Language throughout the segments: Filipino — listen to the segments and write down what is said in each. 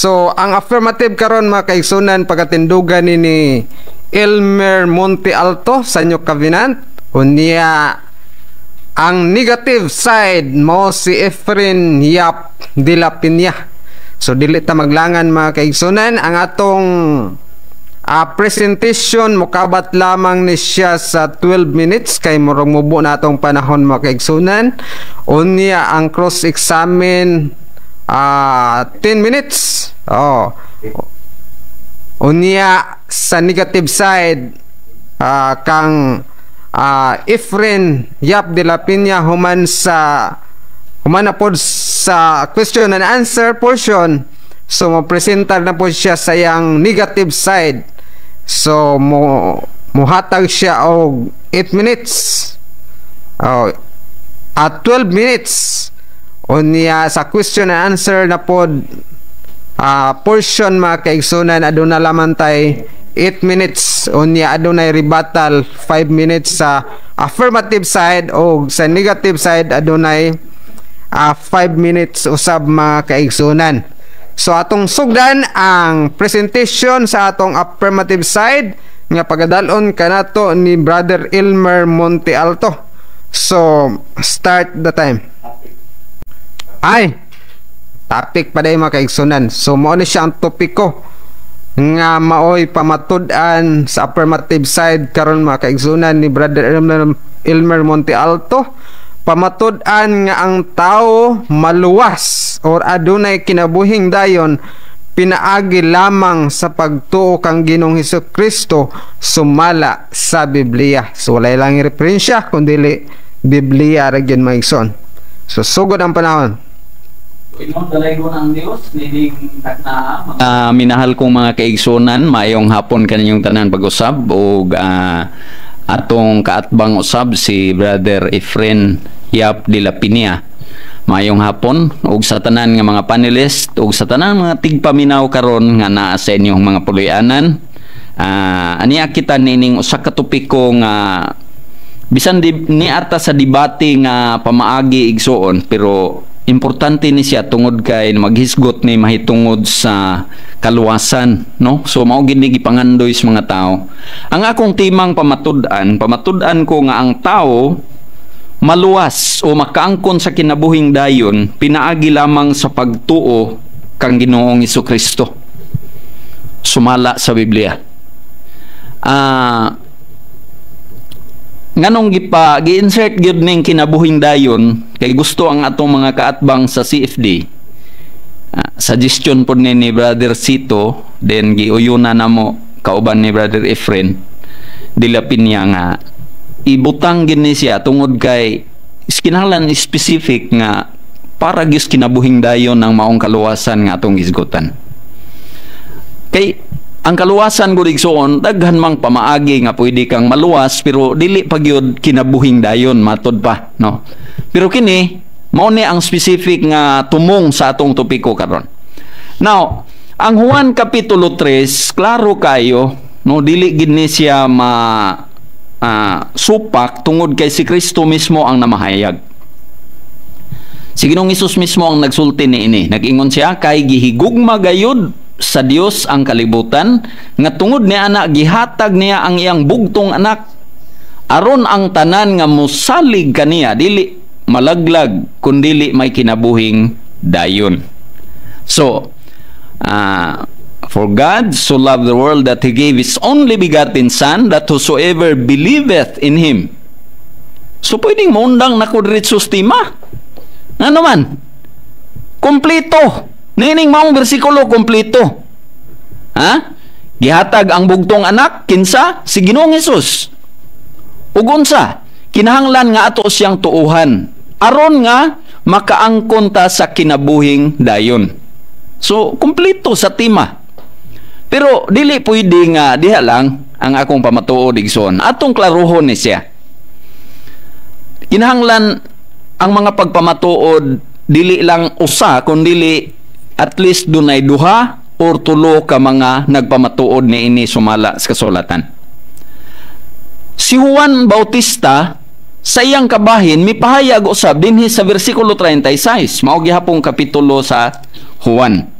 So ang affirmative karon mga kaigsunan pagatindugan ni Elmer Monte Alto sa New Covenant, unya ang negative side mo si Efren Yap de la Peña. So dili ta maglangan mga kaigsunan, ang atong presentation mokabat lamang ni siya sa 12 minutes kay murag mubo na atong panahon mga kaigsunan. Unya ang cross-examine 10 minutes. Unya sa negative side kang Efren Yap de la Peña human na po sa question and answer portion. So mo-presentar na po siya sa yang negative side. So muhatag siya og 8 minutes at 12 minutes. Unya sa question and answer na po portion mga kaigsunan aduna lamang tay 8 minutes. Unya adunay rebuttal 5 minutes sa affirmative side, o sa negative side adunay 5 minutes usab mga kaigsunan. So atong sugdan ang presentation sa atong affirmative side nga pagadalon kanato ni Brother Elmer Monte Alto. So start the time. Topic pa day mga kaigsunan. So mao ni siya ang topiko nga maoy pamatud-an sa affirmative side karon mga kaigsunan ni Brother Elmer Monte Alto. Pamatud-an nga ang tao maluwas or adunay kinabuhing dayon pinaagi lamang sa pagtuo kang Ginoong Hesukristo sumala sa Biblia. So walay lang referensya kundi Biblia ra gyud maigsoon. So sugod ang panahon. Minahal kong mga kaigsunan, mayong hapon kaninyong tanan pag-usab o atong kaatbang usab si Brother Efren Yap de la Peña. Mayong hapon og sa tanan nga mga panelist og sa tanan mga tigpaminaw karon nga naa sa inyong mga puloy-anan. Aniya kita nining usa ka topiko nga bisan ni ata sa debate nga pamaagi igsoon, pero importante ni siya tungod kay maghisgot ni mahitungod sa kaluwasan, no? So mao gid ni gipangandoy sa mga tao. Ang akong timang pamatud-an ko nga ang tao maluwas o makaangkon sa kinabuhing dayon pinaagi lamang sa pagtuo kang Ginoong Hesukristo sumala sa Biblia. Nganong gi-insert gyud ning kinabuhing dayon kay gusto ang atong mga kaatbang sa CFD. Suggestion po ni Brother Cito, then giuyuna namo kauban ni Brother Efren de la Peña nga ibutang gini siya tungod kay kinahanglan specific nga para gyud kinabuhing dayon ng maong kaluwasan nga atong isgutan. Kay ang kaluwasan gud igsoon daghan mang pamaagi nga pwede kang maluwas pero dili pa gyud kinabuhing dayon matod pa, no? Pero kini mao ni ang specific nga tumong sa atong topiko karon. Now, ang Juan kapitulo 3 klaro kayo, no, dili gid ni siya supak tungod kay si Kristo mismo ang namahayag. Si Ginoong Hesus mismo ang nagsulti niini. Nag-ingon siya kay gihigugma gayud sa Dios ang kalibutan nga tungod ni anak gihatag niya ang iyang bugtong anak aron ang tanan nga mosalig kaniya dili malaglag kundili may kinabuhing dayon. So for God so loved the world that He gave His only begotten Son, that whosoever believeth in Him. So pwedeng maundang na kudritso stima ano man kompleto. Nining maong bersikulo kompleto. Gihatag ang bugtong anak kinsa si Ginoong Hesus. Ug unsa kinahanglan nga ato siyang tuuhan aron nga makaangkon ta sa kinabuhing dayon. So kompleto sa tema. Pero dili pwede nga diha lang ang akong pamatuod igsoon. Atong klaruhon ni siya. Kinahanglan ang mga pagpamatuod dili lang usa kundi at least dunay duha or tulo ka mga nagpamatuod ni ini sumala sa kasulatan. Si Juan Bautista sa iyang kabahin mipahayag usab dinhi sa bersikulo 36 mao gihapong kapitulo sa Juan.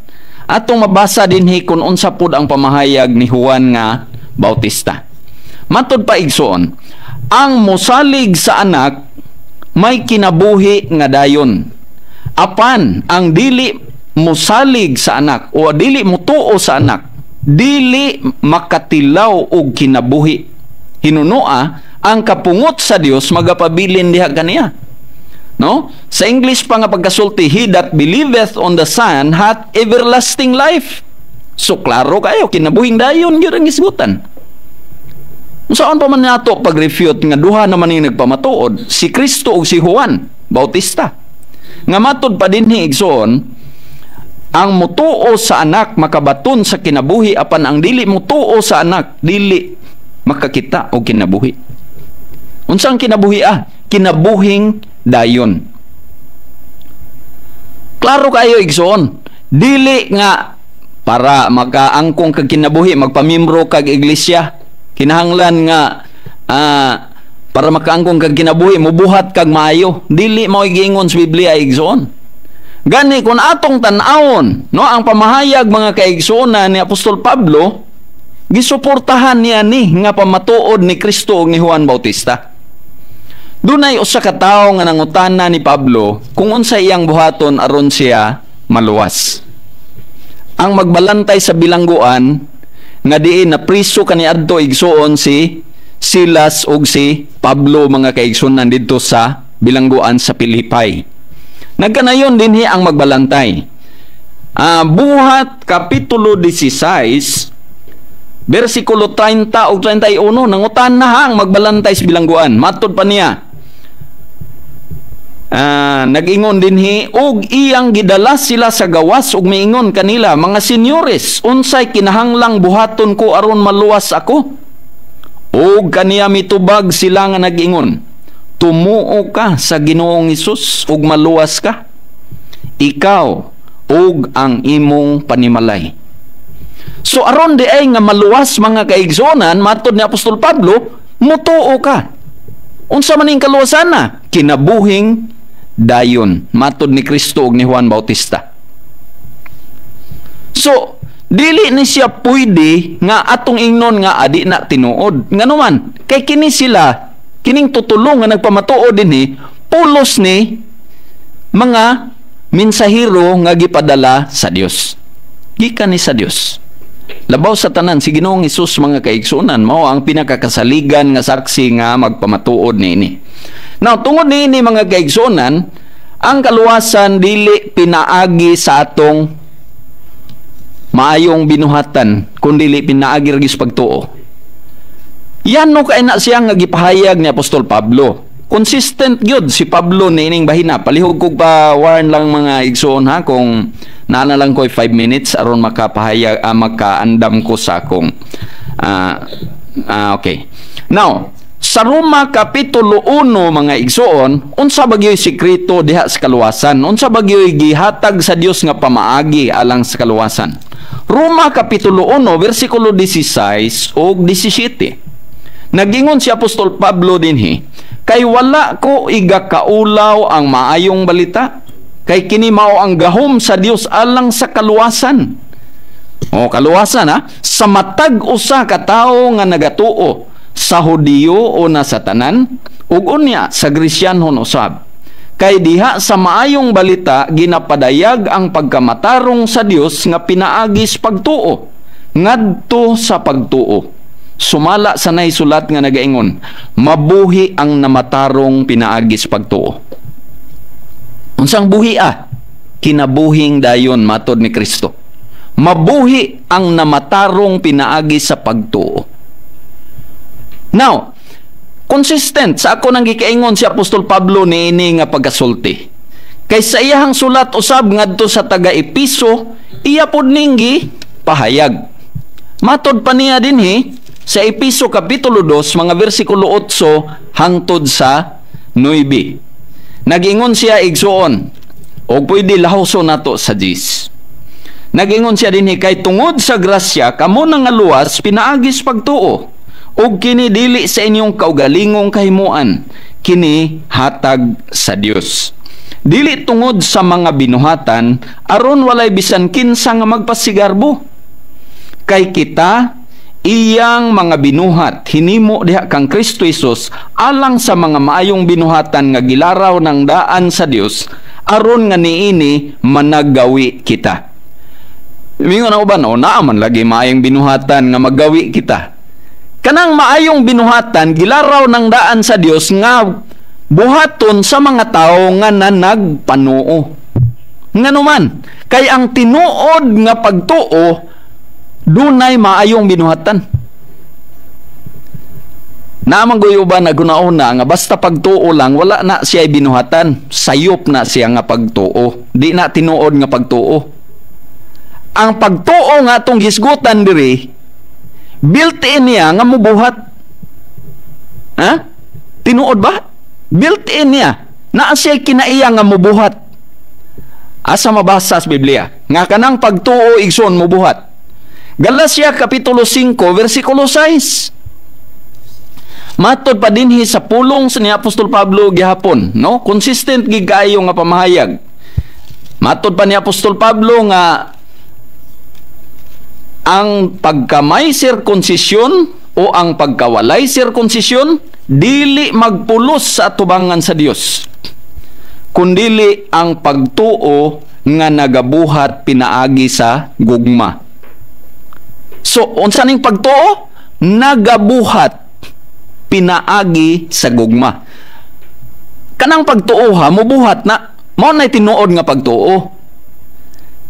atong mabasa dinhi kung unsa pud ang pamahayag ni Juan nga Bautista. Matud pa igsoon, ang mosalig sa anak may kinabuhi nga dayon. Apan ang dili mosalig sa anak o dili motuo sa anak, dili makatilaw og kinabuhi. Hinunoa ang kapungot sa Dios magapabilin diha kaniya. No? Sa English pa nga pagkasulti, he that believeth on the Son hath everlasting life. So klaro kayo, kinabuhing dayon gyud ang isgutan. Saan pa man nato pag-refute nga duha naman yung nagpamatuod, si Kristo ug si Juan Bautista. Nga matod pa dinhi igsoon, ang mutuo sa anak makabaton sa kinabuhi, apan ang dili mutuo sa anak dili makakita og kinabuhi. Unsang kinabuhi kinabuhing dayon. Klaro kayo igsoon, dili nga para makaangkong kag kinabuhi magpamembro kag iglesia, kinahanglan nga para makaangkong kag kinabuhi mubuhat kag maayo. Dili mao giingon sa Biblia igsoon. Gani kung atong tan-awon no ang pamahayag mga kaigsuonan ni Apostol Pablo, gisuportahan niya ni nga pamatuod ni Kristo ug ni Juan Bautista. Dunay usa ka tawo nga nangutana ni Pablo kung unsa iyang buhaton aron siya maluwas. Ang magbalantay sa bilangguan nga diin na priso kaniadto igsuon si Silas ug si Pablo mga kaigsuonan didto sa bilangguan sa Pilipay. Nagkanayon dinhi ang magbalantay. Buhat kapitulo 16 versikulo 30 ug 31 nangutana ang magbalantay sa bilangguan. Matod pa niya, nag-ingon dinhi og iyang gidalas sila sa gawas ug miingon kanila, mga senyores, unsay kinahanglang buhaton ko aron maluwas ako? Og kaniya mitubag sila nga nag-ingon, tumuo ka sa Ginoong Hesus ug maluwas ka, ikaw ug ang imong panimalay. So aron di ay nga maluwas mga kaigsonan, matod ni Apostol Pablo, mutuo ka. Unsa man ning kaluwasan na? Kinabuhing dayon, matod ni Kristo ug ni Juan Bautista. So dili ni siya pwede nga atong ingnon nga adi na tinuod. Nganuman kay kini sila, kining tutulong nga nagpamatuod dinhi, pulos ni mga mensahero nga gipadala sa Dios. Gikan ni sa Dios. Labaw sa tanan si Ginoong Hesus mga kaigsunan, mao ang pinakakasaligan nga saksi nga magpamatuod niini. Now tungod niini mga kaigsunan, ang kaluwasan dili pinaagi sa atong maayong binuhatan, kundi dili pinaagi ra gyud pagtuo. Yan no kay na siya nga gipahayag ni Apostol Pablo. Consistent gyud si Pablo niining bahina. Palihog kog pa warn lang mga igsoon ha, kung naana lang ko 5 minutes aron makapahayag makaandam ko sa akong okay. Now, sa Roma kapitulo 1 mga igsoon, unsa bagyoy sekreto diha sa kaluwasan? Unsa bagyoy gihatag sa Dios nga pamaagi alang sa kaluwasan? Roma kapitulo 1 bersikulo 16 ug 17. Nagingon si Apostol Pablo dinhi, kay wala ko igakaulaw ang maayong balita, kay kini mao ang gahom sa Dios alang sa kaluwasan. O kaluwasan sa matag usa ka tawo nga nagatuo, sa Hudiyo o na sa tanan, ug unya sa Grisyanhon usab. Kay diha sa maayong balita ginapadayag ang pagkamatarong sa Dios nga pinaagis pagtuo ngadto sa pagtuo. Sumala sa naisulat nga nagaingon, mabuhi ang namatarong pinaagis pagtuo. Unsang buhi kinabuhing dayon matod ni Kristo. Mabuhi ang namatarong pinaagis sa pagtuo. Now, consistent sa ako nang gikaingon si Apostol Pablo niini nga pagasulti. Kay sa iyahang sulat usab ngadto sa taga-Episo, iya pod ninggi pahayag. Matod pa niya dinhi sa Episo kapitulo 2 mga bersikulo 8 hangtod sa 9. Nag-ingon siya igsuon, o pwede lahoso nato sa 10. Nag-ingon siya dinhi, kay tungod sa grasya kamo nang luwas pinaagis pagtuo, ug kini dili sa inyong kaugalingong kahimuan, kini hatag sa Dios. dili tungod sa mga binuhatan aron walay bisan kinsa nga magpasigarbo. Kay kita iyang mga binuhat hinimo diha kang Kristo Jesus alang sa mga maayong binuhatan nga gilaraw ng daan sa Dios aron nga niini managawi kita. Mingon na uban, naaman lagi maayong binuhatan nga magawi kita. Kanang maayong binuhatan gilaraw ng daan sa Dios nga buhaton sa mga tao nga nanagpanuo. Nganuman, kay ang tinuod nga pagtuo dunay maayong binuhatan. Naamang guyuban na guna-una nga basta pagtuo lang wala na siya binuhatan, sayop na siya nga pagtuo, di na tinuod nga pagtuo. Ang pagtuo nga atong hisgutan diri built-in niya nga mubuhat. Ha? Tinuod ba? Built-in niya na siya kinaiya nga mubuhat. Asa mabasa sa Biblia nga kanang pagtuo igsoon mubuhat. Galacia kapitulo 5 versikulo 6. Matod pa dinhi sa pulong sa ni Apostol Pablo gihapon, no? Consistent gid kaayo nga pamahayag. Matod pa ni Apostol Pablo nga ang pagkamay sirkonsisyon o ang pagkawalay sirkonsisyon dili magpulos sa atubangan sa Dios, kundili ang pagtuo nga nagabuhat pinaagi sa gugma. So, unsa ning pagtuo? Nagabuhat pinaagi sa gugma. Kanang pagtuo ha, mubuhat na. Mao na tinuod nga pagtuo.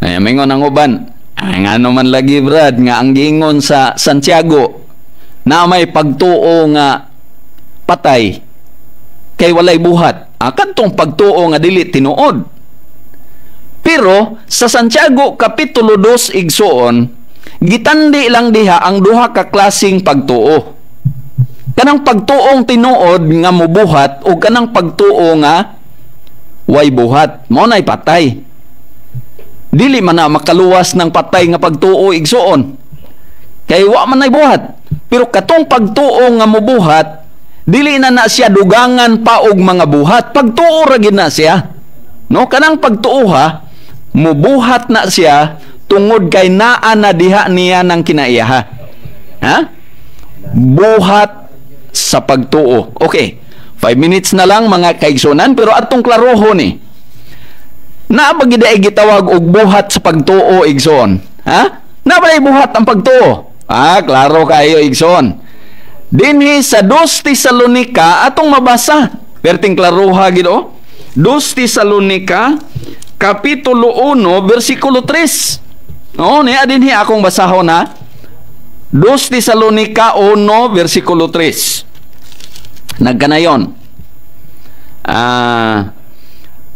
Ay, mingon ang uban. Ay, nga naman lagi, Brad, nga ang gingon sa Santiago na may pagtuo nga patay kay walay buhat. Kadtong pagtuo nga dili tinuod. Pero sa Santiago kapitulo 2 igsoon, gitandi lang diha ang duha ka klaseng pagtuo. Kanang pagtuong tinuod nga mubuhat o kanang pagtuo nga way buhat, mao nay patay. Dili man na makaluwas ng patay nga pagtuo igsoon. Kay wa man nay buhat. Pero katong pagtuo nga mubuhat, dili na siya dugangan pa og mga buhat. Pagtuo ra gid na siya. No, kanang pagtuo ha, mubuhat na siya tungod kay naa na diha niya ng kinaiyaha. Ha? Buhat sa pagtuo. Okay. 5 minutes na lang mga kaigsunan, pero atong klaroho ni. Naabagid ay gitawag og buhat sa pagtuo igsoon. Ha? Nabalay buhat ang pagtuo. Klaro kayo igsoon. Dinhi sa 2 Tesalonica atong mabasa. Perting klaroha gid o. 2 Tesalonica kapitulo 1 versikulo 3. No, niya dinhi akong basahon ha. 2 Tesalonica 1 versikulo 3. Nagkanayon.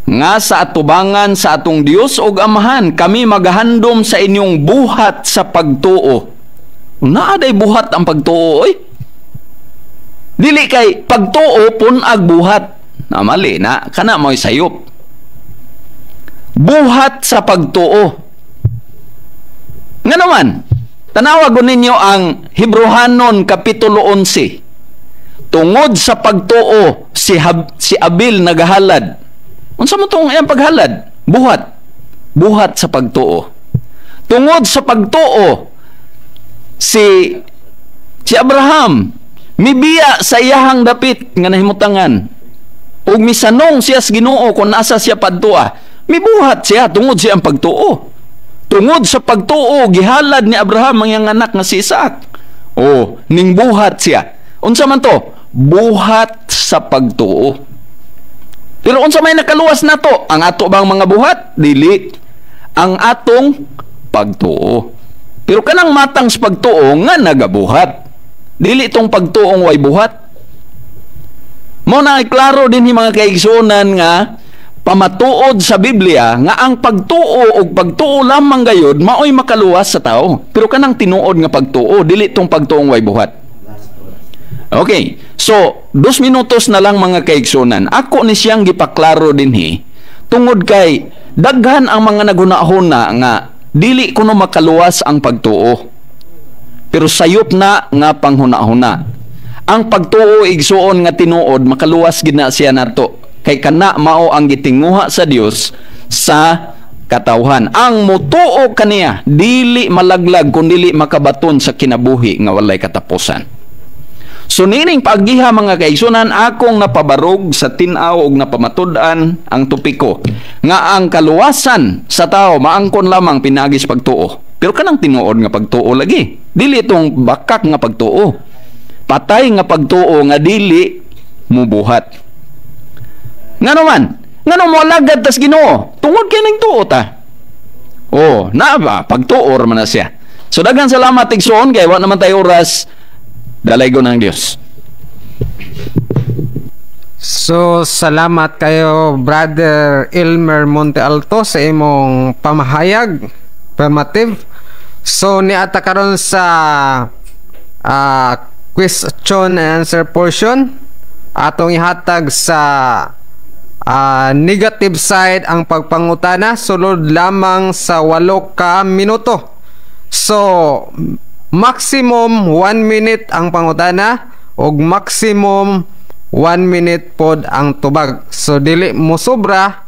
Nga sa atubangan sa atong Dios ug Amahan kami magahandom sa inyong buhat sa pagtuo. Naaday buhat ang pagtuo oy. Dili kay pagtuo pun ag buhat. Mali na kana mo'y sayop. Buhat sa pagtuo. Nga naman, tanawag ninyo ang Hebrehanon kapitulo 11. Tungod sa pagtuo si Abil nagahalad. Unsa mo tong iyang paghalad? Buhat. Buhat sa pagtuo. Tungod sa pagtuo si Abraham mibiya sa iyahang dapit nga nahimutangan. Ug misanong siya sa Ginoo kung asa siya padtua. Mibuhat siya tungod sa iyang pagtuo. Tungod sa pagtuo gihalad ni Abraham ang iyang anak nga si Isaac. Ning buhat siya. Unsa man to? Buhat sa pagtuo. Pero unsa may nakaluwas na to? Ang ato bang mga buhat? Dili. Ang atong pagtuo. Pero kanang matang sa pagtuo nga nagabuhat. Dili itong pagtuong way buhat. Mo na klaro din yung mga kaigsunan nga pamatuod sa Biblia nga ang pagtuo o pagtuo lamang gayud maoy makaluwas sa tao. Pero kanang tinuod nga pagtuo, dili itong pagtuong way buhat. Okay, so 2 minutos na lang mga kaigsunan. Ako ni siyang gipaklaro dinhi tungod kay daghan ang mga naghunahuna nga dili kuno makaluwas ang pagtuo. Pero sayop na nga panghunahuna. Ang pagtuo igsuon nga tinuod makaluwas gid na siya nato. kay kana mao ang gitinguha sa Dios sa katawhan. Ang mutuo kaniya dili malaglag kun dili makabaton sa kinabuhi nga walay katapusan. So nining paggiha mga kaigsunan, akong napabarog sa tinaw ug napamatud-an ang topiko nga ang kaluwasan sa tao maangkon lamang pinagis pagtuo. Pero kanang tinuod nga pagtuo lagi. Dili itong bakak nga pagtuo. Patay nga pagtuo nga dili mubuhat. Ngano man? Ngano mo lagad tas Ginoo? Tungod kay ning tuo ta. Oh, na ba pagtuo man na siya. So daghan salamat igsoon kay wa naman tayo oras. Dalay ko ng Diyos. So, salamat kayo, Brother Elmer Monte Alto, sa imong pamahayag, affirmative. So, niata karon sa question and answer portion. Atong ihatag sa negative side ang pagpangutana, sulod lamang sa 8 ka minuto. So, maximum 1 minute ang pangutana ug maximum 1 minute pod ang tubag. So dili mo sobra,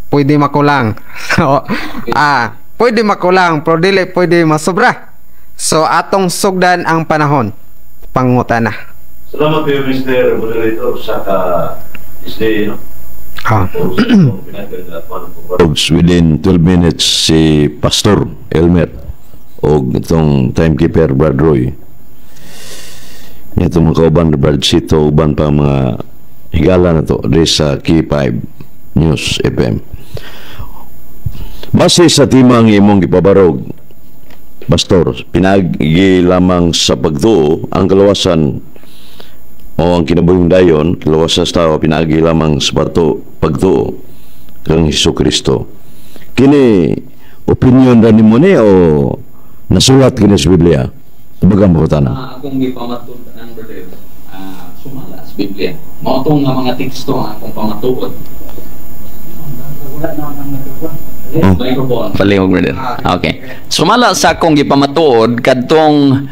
pwede makulang. Pwede makulang pero dili pwede masobra. So atong sugdan ang panahon pangutana. Salamat kayo, Mr. Moderator, sa ka-isday, no? Within 12 minutes si Pastor Elmer o itong timekeeper Brad Roy, itong mga kauban Brad Sito, uban pa mga higala na to sa K5 News FM. Base sa timang imong gipabarog, Pastor, pinagi lamang sa pagtuo ang kaluwasan o ang kinabuhing dayon, kaluwasan sa tao, pinagi lamang sa pagtuo kang Hesukristo. Kini opinion ra nimo ni o nasulat kini sa Biblia? Bagang makutana. Akong gipamatud ang brother, sumala sa Biblia. Mao tong nga mga teksto nga akong pamatuod. Palihog brother. Okay. Sumala sa akong gipamatuod kadtong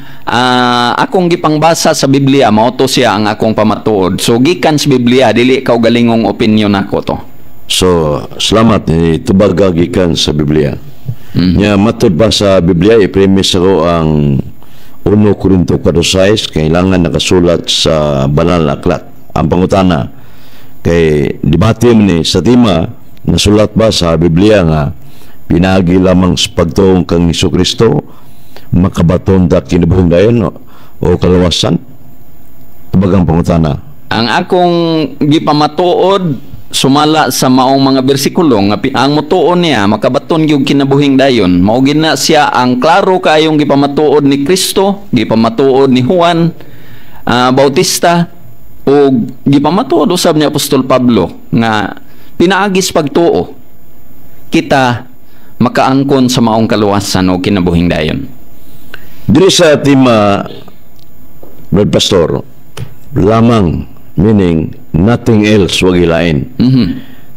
akong gipangbasa sa Biblia, mao to siya ang akong pamatuod. So gikan sa Biblia, dili kaw galingong opinion nako to. So, salamat ni tubag gikan sa Biblia. Nya matud pa sa Biblia, i-premise ako ang 1 Corinto 4:6, kailangan nakasulat sa banal na aklat. Ang pangutana kay debate ni sa tema, nasulat ba sa Biblia nga pinagi lamang sa pagtuong kang Hesukristo makabaton ta kinabuhing dayon o kalawasan? Tubagang pangutana. Ang akong gipamatuod sumala sa maong mga bersikulo nga ang mutuon niya makabaton gyud kinabuhing dayon, mao gina siya ang klaro kayong gipamatuod ni Kristo, gipamatuod ni Juan Bautista o gipamatuod usab ni Apostol Pablo nga pinaagis pagtuo kita makaangkon sa maong kaluwasan o kinabuhing dayon. Diri sa tema, Brad Pastor, lamang, meaning nothing else, wag ilain.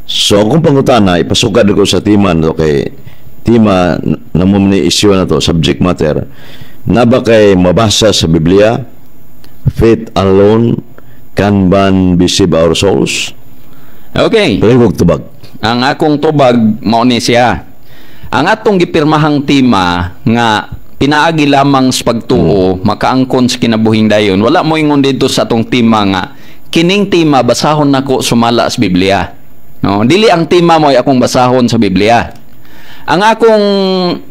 So akong pangutana, ipasugad ko sa tema no, kay tema na mo ni issue na to, subject matter, na ba kay mabasa sa Biblia, faith alone can save our souls? Okay. Palihog tubag. Ang akong tubag mao ni siya. Ang atong gipirmahang tema nga pinaagi lamang sa pagtuo makaangkon sa kinabuhing dayon, wala mo ingon dito sa atong tema nga kining tema basahon nako sumala sa Biblia. No, dili ang tema mo ay akong basahon sa Biblia. Ang akong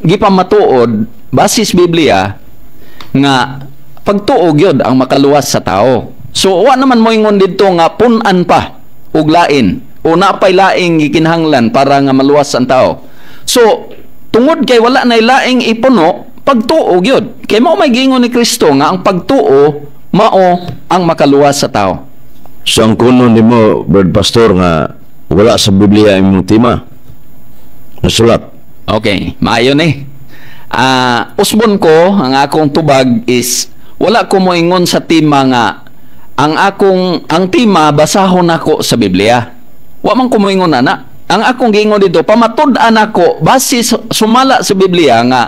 gipamatuod basis Biblia nga pagtuo gyud ang makaluwas sa tao. So wa naman mo ingon dito nga pun-an pa ug lain o napay laing gikinahanglan para nga maluwas ang tao. So tungod kay wala nay laing ipuno, pagtuo gyud. Kay mao may giingon ni Kristo nga ang pagtuo mao ang makaluwas sa tao. So ang kuno nimo, Brad Pastor, nga wala sa Biblia imong tema nasulat. Okay, maayo ni. Usbon ko ang akong tubag is wala ko moingon sa tema nga ang tema basahon nako sa Biblia. Wa man ko moingon ana. Ang akong giingon dito pamatud-an nako base sumala sa Biblia nga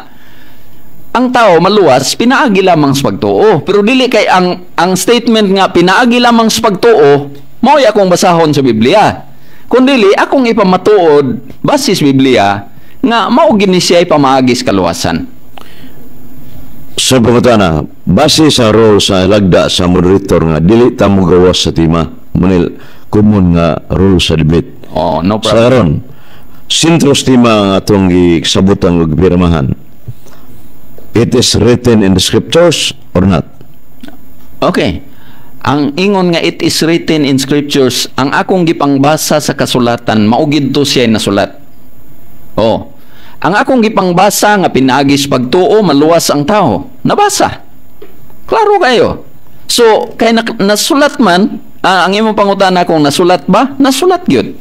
ang tao maluwas pinaagi lamang sa pagtuo. Pero dili kay ang statement nga pinaagi lamang sa pagtuo Mao'y akong basahon sa Biblia. Kundili akong ipamatuod basis Biblia nga mao gini siya ipamaagis kaluwasan. Sa pangutana, base sa role sa lagda sa moderator nga dili ta mo gawas sa tima. Manil common nga role sa debate. Oh, no Sa problem. karon, sintros tima ang atong gisabutan ug pirmahan. It is written in the scriptures or not? Okay. Ang ingon nga it is written in scriptures, ang akong gipangbasa sa kasulatan, maugid to siya nasulat. Oh. Ang akong gipangbasa nga pinaagis pagtuo, maluwas ang tao. Nabasa. Klaro kayo. So, kay nasulat man, ang imong pangutana kung nasulat ba? Nasulat gyud.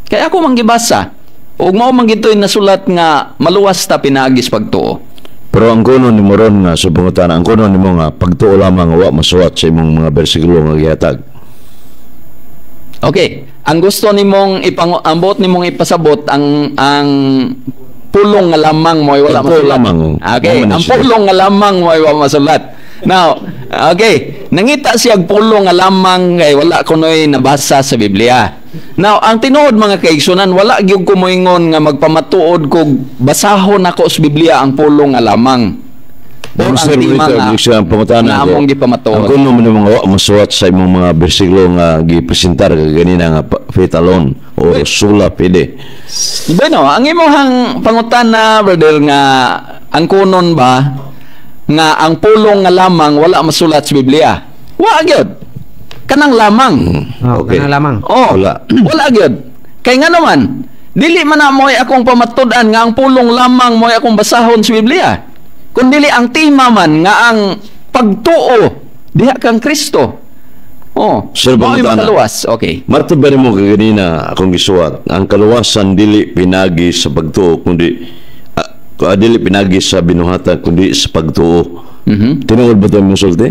Kaya ako manggibasa. Ug mao man gitoy nasulat nga maluwas ta pinaagis pagtuo. Pero ang kuno ni Moron nga sa pangutana, ang kuno nimo nga pagtuo lamang wa masuwat sa imong mga bersikulo nga gihatag. Okay, ang gusto nimong ambot nimong ipasabot ang pulong nga lamang mo ay wala Ang pulong masulat. lamang, Okay, naman ang siya. pulong nga lamang mo ay wala masulat. Now, okay, nangita siya pulong nga lamang kay wala kunoy nabasa sa Biblia. Now, ang tinuod mga kaigsunan, wala gyud ko moingon nga magpamatuod kog basahon ako sa Biblia ang pulong nga lamang. Or ang Mr. tima nga ang pangutana nga among gipamatuod. ang kuno mo mga wa masuwat sa imong mga bersikulo nga gipresentar ganina nga faith alone o sola fide. Bueno, ang imong pangutana, brother, nga ang kunon ba nga ang pulong nga lamang wala masulat sa Biblia? Wa gyud. Kanang lamang. Oh, Okay. kana lamang. Oh, Wala. wala gyud. Kay nga naman, dili man na mo'y akong pamatud-an nga ang pulong lamang mo'y akong basahon sa Biblia. Kung dili ang tema man nga ang pagtuo diha kang Kristo. Oh, Sir, mo'y pangutana. makaluwas. Okay. Matubari mo kanina akong gisuwat, ang kaluwasan dili pinagi sa pagtuo kundi dili pinagi sa binuhatan kundi sa pagtuo. Mhm. Tinuod ba ito yung sulti?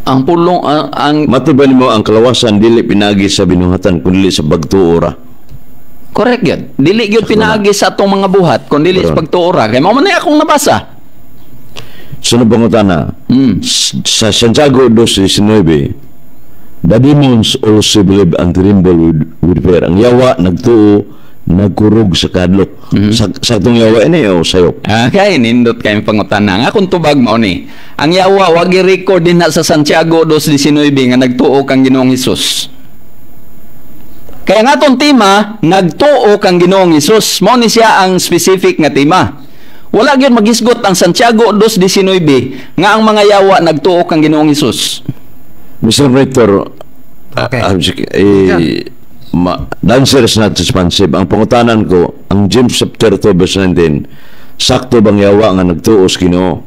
Ang pulong ang Matubari mo ang kalawasan dili pinagi sa binuhatan kundi sa pagtuo ra. correct yun. Dili yun pinaagi sa atong mga buhat, kung dili sa Karon. pagtuora. Kaya mo man akong nabasa. Sunod pangutana, Hmm. sa Santiago 2:19, the demons also believe and tremble with fear. Ang yawa nagtuo, nagkurog sa kadlok. Sa itong yawa ini o sayop. Okay, nindot kayong pangutana. Ang akong tubag mo ni. Ang yawa, wag i-record din na sa Santiago 2:19 nga nagtuo kang Ginoong Hesus. Kaya nga tong tema, nagtuo kang Ginoong Hesus. Mo ni siya ang specific nga tema. Wala gyud magisgot ang Santiago 2:19 nga ang mga yawa nagtuo kang Ginoong Hesus. Mr. Rector, Okay. the answer is not responsive. Ang pangutanan ko, ang James chapter 2 verse 19, sakto bang yawa nga nagtuos Ginoo?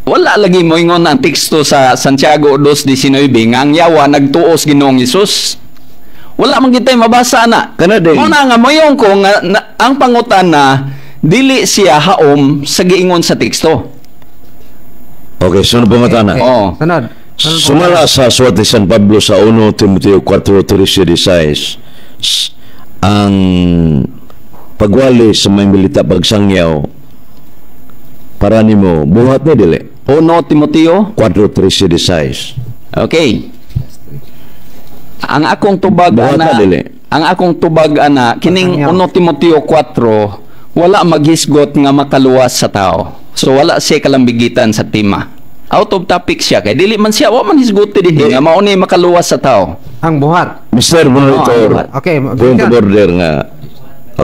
Wala lagi mo ingon ang teksto sa Santiago 2:19 nga ang yawa nagtuos Ginoong Hesus. Wala man kitay mabasa na. Kana din. Mo na nga moyong ko nga ang pangutana dili siya haom sa giingon sa teksto. Okay, sunod pangutana. Oo. Sunod. Sumala sa suwat ni San Pablo sa 1 Timoteo 4:13, ang pagwali sa may milita pagsangyaw para nimo buhat na dili. 1 Timoteo. 4:13. Okay. Ang akong tubag Buhat na ana, dili. ang akong tubag ana kining 1 Timoteo 4 wala maghisgot nga makaluwas sa tao. So wala siya kalambigitan sa tema. Out of topic siya kay dili man siya wa man hisguti din nga mao ni makaluwas sa tao. Ang buhat. Mr. Monitor, Okay, point of order nga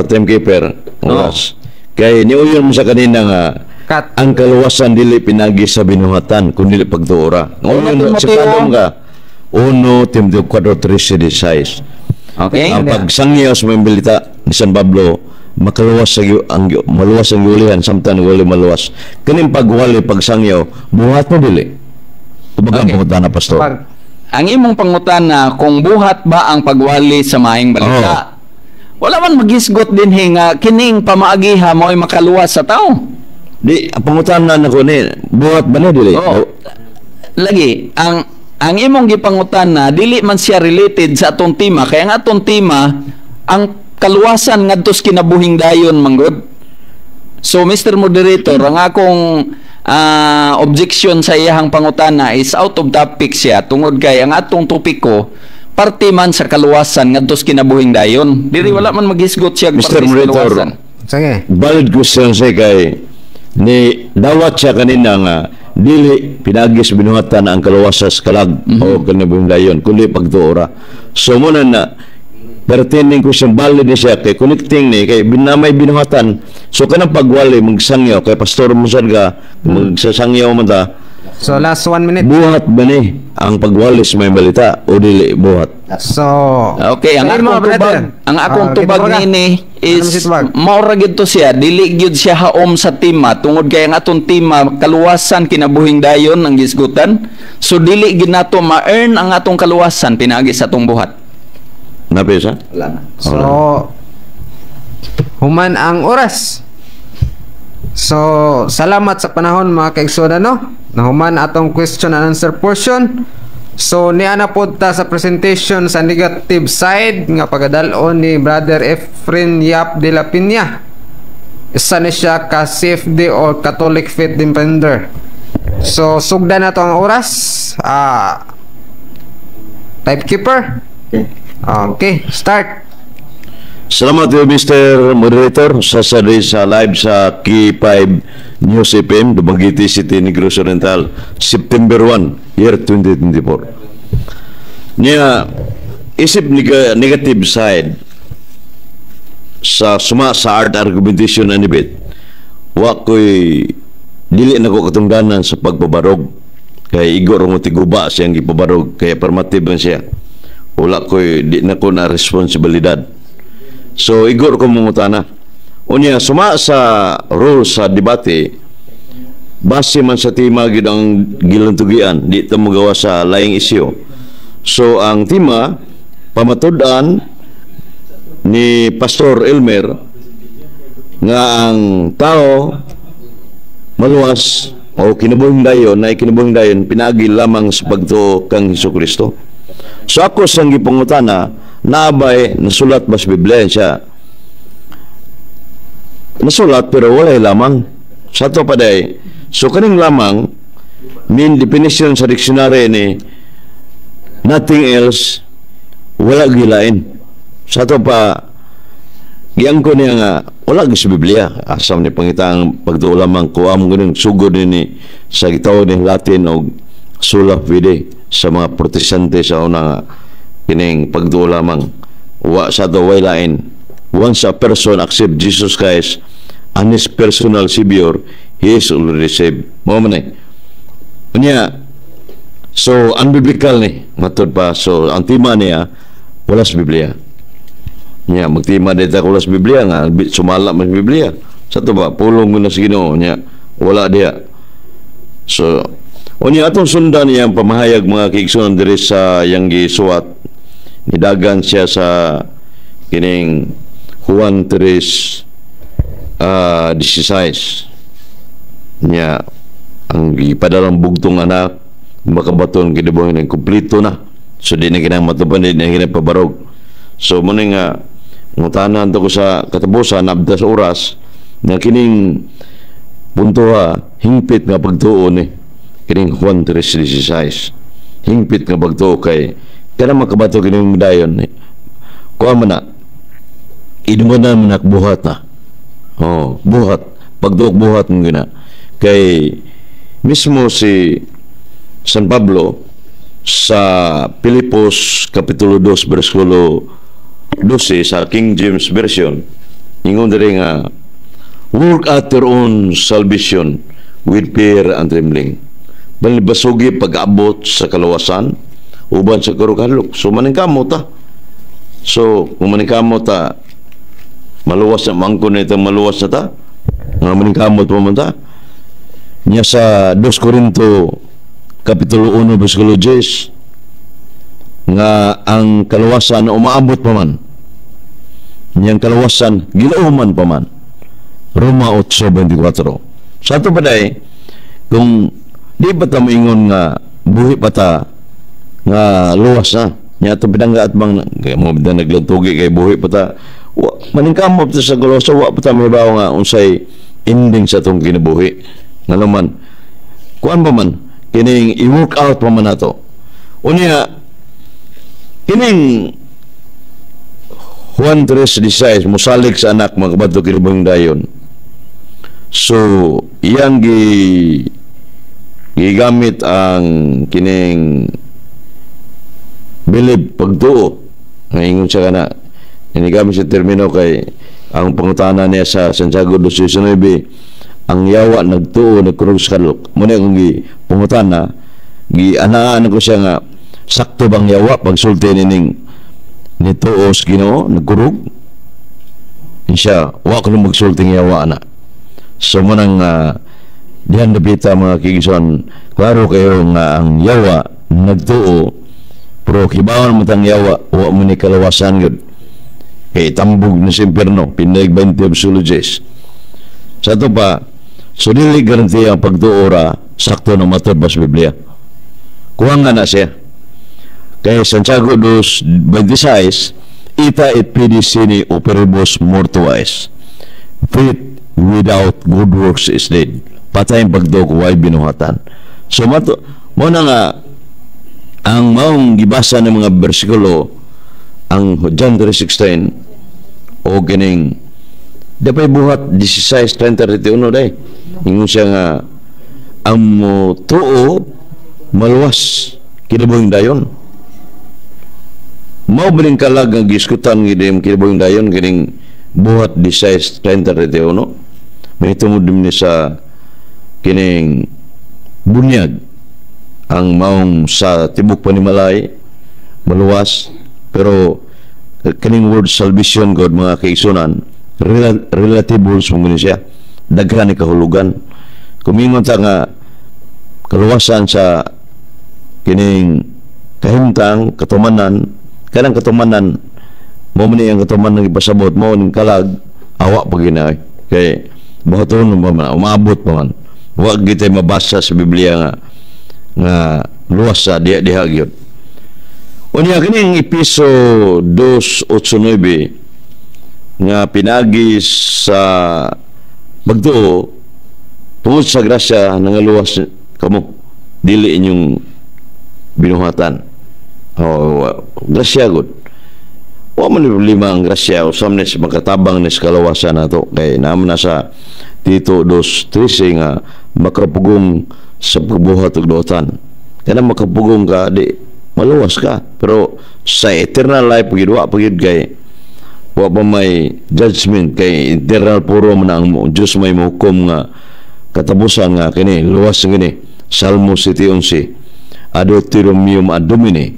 timekeeper oras. Kay niuyon mo sa kanina nga Cut. ang kaluwasan dili pinagi sa binuhatan kundi pagtuora. Ngayon sa Timoteo. kadong ka 1 Timoteo 4:13. Okay? Ang pagsangyaw sa mga milita ni San Pablo makaluwas sa maluwas ang yulihan samtang wali maluwas. Kaning pagwali pagsangyaw buhat mo dili. Kumbaga Okay. okay. Na pastor. Pag, Ang imong pangutana kung buhat ba ang pagwali sa maayong balita. Wala man maghisgot din nga kining pamaagiha mo ay makaluwas sa tao. Di pangutan-an nako ni buhat ba na dili? Oo. Lagi ang imong gipangutana dili man siya related sa atong tema kaya nga atong tema ang kaluwasan ngadto sa kinabuhing dayon manggod. So Mr. Moderator, ang akong objection sa iyahang pangutana is out of topic siya tungod kay ang atong topiko parte man sa kaluwasan ngadto sa kinabuhing dayon. Diri wala man maghisgot siya Mr. parte sa Moderator, kaluwasan. Sige. valid question siya kay ni dawat siya kanina nga dili pinagis binuhatan ang kaluwasas kalag o kanabuhing dayon kundi pagtuora. So muna na pertaining question valid ni siya kay connecting ni kay binamay binuhatan. So kanang pagwali magsangyaw kay pastor mo sad ka magsasangyaw man ta. So last 1 minute. Buhat ba ni ang pagwalis may balita o dili buhat? So Okay, ang Sige, mga akong brother. tubag, ang akong Ah, tubag gitubag ka. nini Ano is si tubag? maura gid to siya, dili gyud siya haom sa tima tungod kay ang atong tima kaluwasan kinabuhing dayon ang gisgutan. So dili gid nato ma-earn ang atong kaluwasan pinagi sa atong buhat. Napisa? So, human ang oras. So, salamat sa panahon mga kaigsoon no? Nahuman atong question and answer portion. So, niya na po ta sa presentation sa negative side nga pagadalon ni Brother Efren Yap de la Piña. Isa na siya ka CFD or Catholic Faith Defender. So, sugda na to ang oras. Typekeeper. Okay, start. Salamat po Mr. Moderator sa live sa K5 News FM Dumaguete City, Negros Oriental, September 1, year 2024. Niya isip negative side sa art argumentation na nibit wa ko'y dili na ko katungdanan sa pagpabarog kay igor mo tiguba siyang gipabarog kaya affirmative man siya wala ko'y di na ko na responsibilidad. So igor ko mungutana unya suma sa rules sa debate base man sa tema gid ang gilantugian di ta magawa sa laing isyu. So ang tema pamatud-an ni Pastor Elmer nga ang tao maluwas o kinabuhing dayon na kinabuhing dayon pinaagi lamang sa pagtuo kang Hesukristo. So ako sang gipangutana naabay nasulat ba sa Biblia siya nasulat pero wala lamang sa to paday. So kaning lamang mean definition sa dictionary ni nothing else wala gilain sa to pa giyang ko niya nga wala gi sa Biblia asam ni pangitang pagtuo lamang ko am ganun sugod ni sa gitawag ni Latin o sola fide sa mga protestante sa una kining pagtuo lamang wa sa to way lain. Once a person accept Jesus Christ and his personal Savior, he is already saved. Mo man eh. Unya, so unbiblical ni matod pa. So ang tema niya wala sa Biblia. Nya magtima dito wala sa Biblia nga sumala man sa Biblia. Sa to ba pulong mo na sa Ginoo nya wala diya. So unya atong sundan niya ang pamahayag mga kaigsunan diri sa yang gisuwat nidagan siya sa kining Juan 3:16 niya ang ipadalang bugtong anak makabaton kinabuhi ng kumplito na so di na kinang matupan di na kinang pabarog. So muna nga ngutanan to ko sa katapusan abda sa oras na kining punto hingpit nga pagtuo ni kining Juan 3:16 hingpit nga pagtuo kay kana makabato kining dayon ni kuha man na idumunan man buhat na buhat pagtuok buhat ng gina kay mismo si San Pablo sa Pilipos Kapitulo 2 versikulo 12 sa King James Version ingon diri nga work out your own salvation with fear and trembling. Balibasugi pag-abot sa kalawasan uban sa karukalok. So maningkamot ta. So kung maningkamot ta maluwas na mangko na itong maluwas na ta nga maningkamot pa man ta niya sa 2 Corinto Kapitulo 1 versikulo 10 nga ang kalawasan na umaabot pa man niyang kalawasan gilauman pa man Roma 8:24. Sa ito pa dahi kung di ba ta maingon nga buhi pa ta nga luwas na niya ito pinangga at bang mo na naglantugi kay buhi pa ta maningkamot sa galosa wa pa ta may bawo nga unsay ending sa itong kinabuhi nga naman kuan pa man kining i-work out pa man nato. Unya kining Juan 3:16 musalig sa anak mga kabadto kinubang dayon. So iyang gigamit ang kining bilib pagtuo. Ngayon siya kana inigamit sa termino kay ang pangutana niya sa Santiago 2:19 ang yawa nagtuo nagkurog sa kalok. Muna kung pangutana gianaan ko siya nga sakto bang yawa pagsulti nining nituo sa Ginoo nagkurog siya wa ko magsulti ng yawa na. So munang diyan napita mga kigison klaro kayo nga ang yawa nagtuo pero kibawan mo tang yawa wa mo ni kalawasan gud kay tambog na sa impyerno pinag 20 absoluges sa ito pa so dili garanti ang pagtuora sakto na matod sa Biblia kuha nga na siya kay Santiago 2:26 ita et pedicini operibus mortuis faith without good works is dead patay ang pagtuo way binuhatan so mo na nga ang maong gibasa ng mga bersikulo ang John 3:16 o kining dapay buhat 16:31 day ingon siya nga ang tuo maluwas kinabuhing dayon mao biling kalag ang giskutan gidim kinabuhing dayon kining buhat 16:31 may tungod din sa kining bunyag ang maong sa tibok panimalay maluwas pero kaning word salvation God mga kaigsunan relatibles mong siya daghan ni kahulugan kumingon ta nga kaluwasan sa kining kahimtang katumanan kanang katumanan mo man ang katumanan ng ipasabot mo ning kalag awa pa ginay kay buhaton mo man umabot pa man wa gitay mabasa sa Biblia nga luwas sa diha gyud. Unya kining Episo 2:8-9 nga pinagi sa pagtuo tungod sa grasya nangaluwas kamo dili inyong binuhatan. Grasya gud. Wa man problema ang grasya usam ni makatabang ni sa kalawasan nato kay naman na sa Tito 2:13 nga makapugong sa pagbuhat og dotan. Kana makapugong ka di maluwas ka pero sa eternal life pagid wa pagid kay wa pa may judgment kay eternal puro man ang Dios may mahukom nga katapusan nga kini luwas ngini Salmo 7:11 ad Deuteronomium ad Domini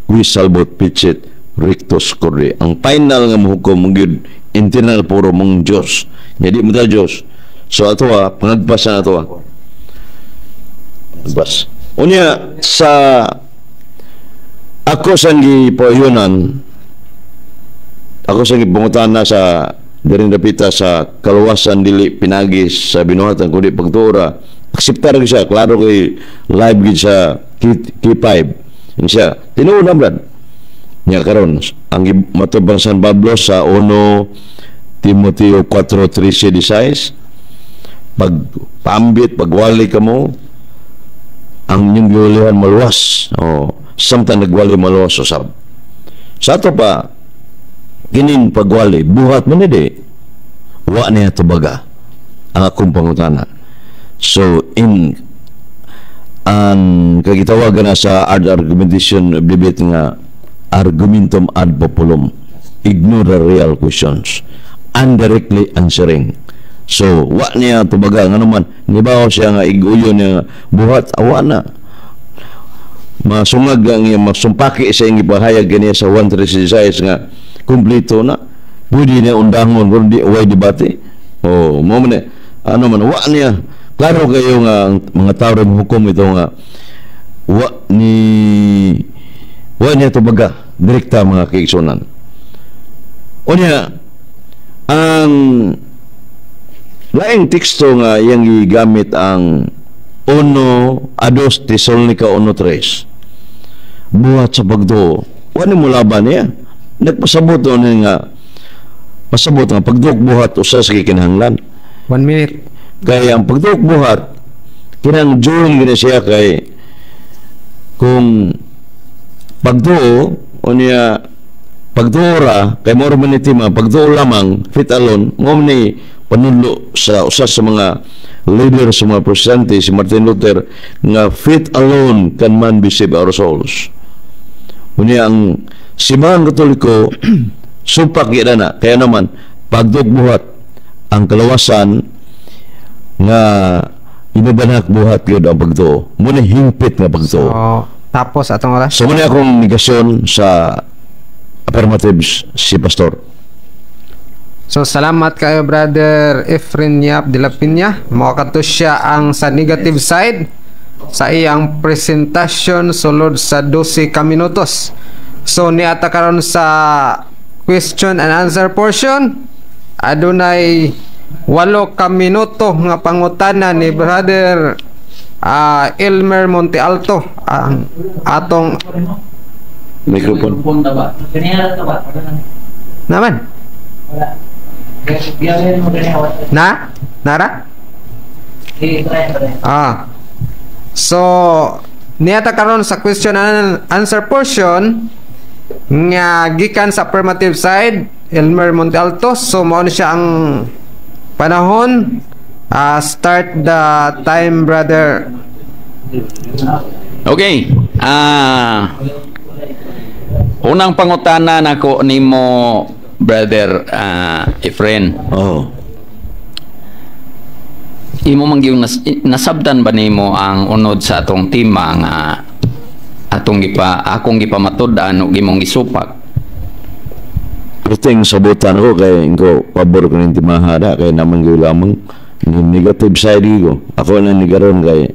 qui salvot picet rectus corde ang final nga mahukom gyud eternal puro mong Dios jadi mo ta Dios so ato pangagpasan ato bas unya sa ako sang gipoyonan ako sang gipungutan na sa diring dapita sa kaluwasan dili pinagis sa binuhatan kundi pagtuora akseptar ko siya klaro kay live gid sa K5 siya tinuod na brad nya karon ang matubang San Pablo sa 1 Timoteo 4:13-16 pag paambit pagwali ka mo ang inyong giulihan maluwas samtang nagwali maluwas usab sa ato pa kining pagwali buhat man di wa niya tubaga ang akong pangutana so in ang kagitawagan na sa argumentation of debate nga argumentum ad populum ignore the real questions indirectly answering so wa niya tubaga nga naman nibaw siya nga iguyon niya buhat awa na masungag ang masumpaki sa iyang ipahayag ganiya sa 1:3-16 nga kumpleto na pwede niya undangon kung di away debate mo man ano man wa niya klaro kayo nga mga tao rin hukom ito nga wa niya tubaga direkta mga kaigsunan o niya ang laing teksto nga iyang gigamit ang 1 Tesalonica 1:3 buhat sa pagtuo wala mo laban niya nagpasabot niya nga pasabot nga pagduok buhat usa sa kinahanglan 1 minute kaya ang pagduok buhat kinang join gina siya kay kung pagtuo o niya pagtuo ra kay more man itima pagtuo lamang fit alone mo ni panudlo sa usa sa mga leader sa mga presidente si Martin Luther nga fit alone can man be save our souls. Unya ang simbahan Katoliko sumpak gid na kaya naman pagdugbuhat ang kalawasan nga inabanak buhat yun ang pagtuo. Muna hingpit nga pagtuo. So, tapos atong oras. So muna akong negasyon sa affirmatives si Pastor. So salamat kayo Brother Efren Yap de la Piña. Makato siya ang sa negative side sa iyang presentasyon sulod sa 12 ka minutos. So niata karon sa question and answer portion. Adunay 8 ka minuto nga pangutana ni Brother Elmer Monte Alto ang atong Microphone. naman Nara? So niata karon sa question and answer portion nga gikan sa affirmative side Elmer Monte Alto. So mao na siya ang panahon. Start the time, brother. Okay. Unang pangutana nako nimo Brother Efren. Oh. Imo mangyong nasabdan ba nimo ang unod sa atong tema nga akong gipamatud-an ug imong gisupak? Puting sabutan ko kay ko pabor ko ng timahada kay naman ko lamang yung negative side ko. Ako na nigaron kay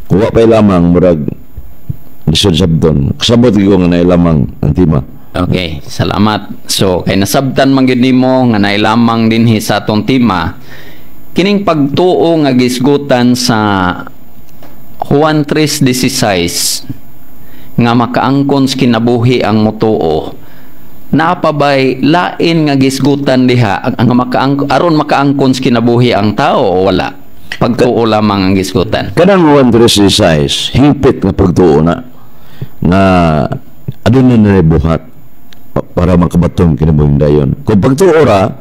kuha pa lamang murag lisod sabdon. Kasabot ko nga nailamang ang tima. Okay, salamat. So, kay nasabtan man gyud nimo nga nailamang dinhi sa atong tema, kining pagtuo nga gisgutan sa Juan 3:16 nga makaangkon sa kinabuhi ang motuo. Napabay lain nga gisgutan diha ang aron makaangkon sa kinabuhi ang tao o wala? Pagtuo lamang ang gisgutan. Kanang Juan 3:16 hingpit nga pagtuo na nga aduna na buhat para makabaton kinabuhi dayon. Kung pagtuo ra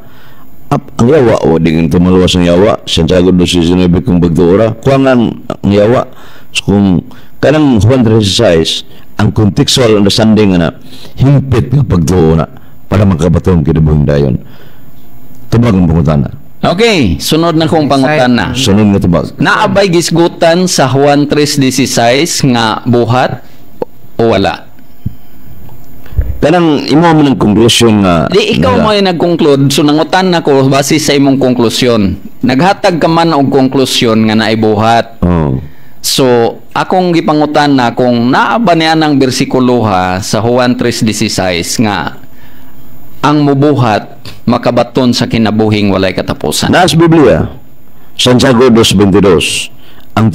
ang yawa o dingin tumaluwas ang yawa Santiago 2:19 kung pagtuo ra kuangan ang yawa. So, kung kanang Juan 3:16 ang contextual understanding na hingpit nga pagtuo na para makabaton kinabuhi dayon. Tubag ang pangutana. Okay, sunod na kong pangutana. Sunod nga tubag. Naabay gisgutan sa Juan 3:16 nga buhat o wala? Kanang imo man ang conclusion nga Di ikaw mo yung nag-conclude, so nangutan na ko base sa imong konklusyon. Naghatag ka man og konklusyon nga naibuhat. Oh. So, akong gipangutan na kung naaba niya ng bersikuloha sa Juan 3:16 nga ang mubuhat makabaton sa kinabuhing walay katapusan. Naas Biblia, Santiago 2:22, ang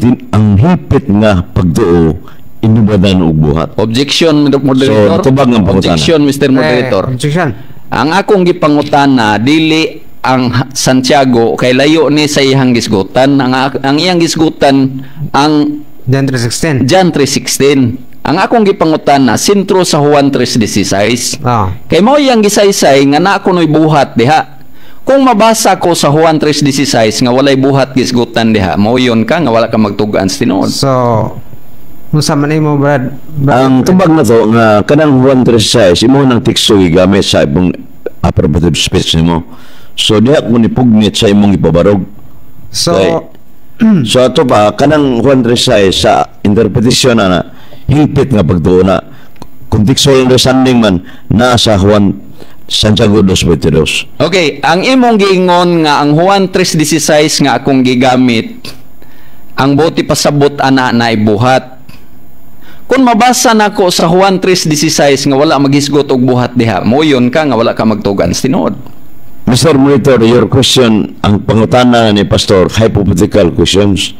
hipit nga pagtuo inubadan og buhat. Objection, Moderator. So, tubag ng pangutana. Objection, Mr. Moderator. Objection. Ang akong gipangutana dili ang Santiago kay layo ni sa iyang gisgutan. Ang iyang gisgutan ang John 3:16. John 3:16. Ang akong gipangutana sentro sa Juan 3:16. Kay mao iyang gisaysay nga na kunoy buhat diha. Kung mabasa ko sa Juan 3:16 nga walay buhat gisgutan diha, mao yon ka nga wala ka magtugaan sa tinuod. So, unsa man imo Brad? Ang tubag na to nga kanang Juan 3:16 imo nang tikso gigamit sa imong affirmative speech nimo. So diha ko ni pugnit sa imong ipabarog. So, so ato pa kanang Juan 3:16 sa interpretation na hingpit nga pagtuo na contextual understanding man na sa Juan Santiago 2:22. Okay, ang imong giingon nga ang Juan 3:16 nga akong gigamit ang buti pasabot ana na ibuhat. Kung mabasa nako sa Juan 3:16 nga wala maghisgot og buhat diha, mo yon ka nga wala ka magtugan sa tinuod. Mr. Monitor, your question, ang pangutana ni Pastor, hypothetical questions.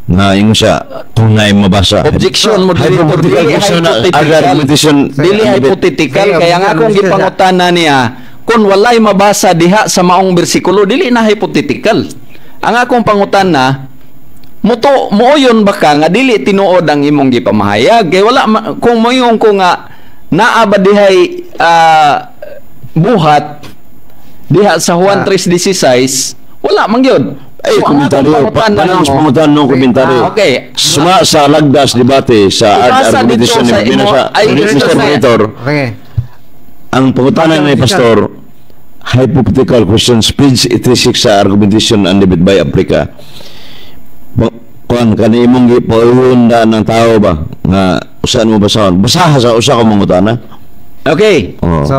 Nga ingon siya, kung na mabasa. Objection, Moderator. Dili hypothetical. Dili hypothetical. Kaya nga akong gipangutana niya, kung walay mabasa diha sa maong bersikulo, dili na hypothetical. Ang akong pangutana, Moyon ba ka nga dili tinuod ang imong gipamahayag kay wala kung moyon ko nga naa ba dihay buhat diha sa Juan 3:16 wala man gyud. Ay, komentaryo. Panang pamutan ng komentaryo. Okay. Suma sa lagdas debate sa argumentation ni Mr. Monitor. Okay. Ang pangutanan ni Pastor, hypothetical questions, page 86 sa argumentation and debate by Africa. Kung kanimong gipaulun na ng tao ba nga usan mo basahon? Basaha sa usa ka mangutana. Okay. Oh. So,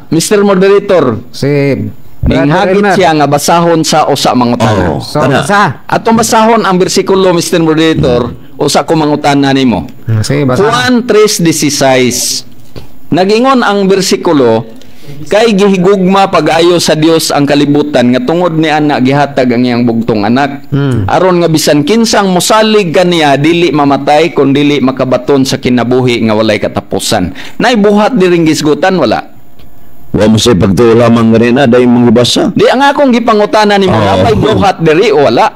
Mr. Moderator, si ninghagit Elmer. siya nga basahon sa usa mangutana. Oh. So, Kana. basa. Atong basahon ang bersikulo, Mr. Moderator, usa ko mangutana nimo. Sige, basa. Juan 3:16. Nagingon ang bersikulo, kay gihigugma pag-ayo sa Dios ang kalibutan nga tungod ni anak gihatag ang iyang bugtong anak. Aron nga bisan kinsang mosalig kaniya dili mamatay kun dili makabaton sa kinabuhi nga walay katapusan. Nay buhat diring gisgutan wala. Wa mo say pagtuo lamang ganina dahil mong ibasa. Di ang akong gipangutana nimo Oh. napay buhat diri o wala.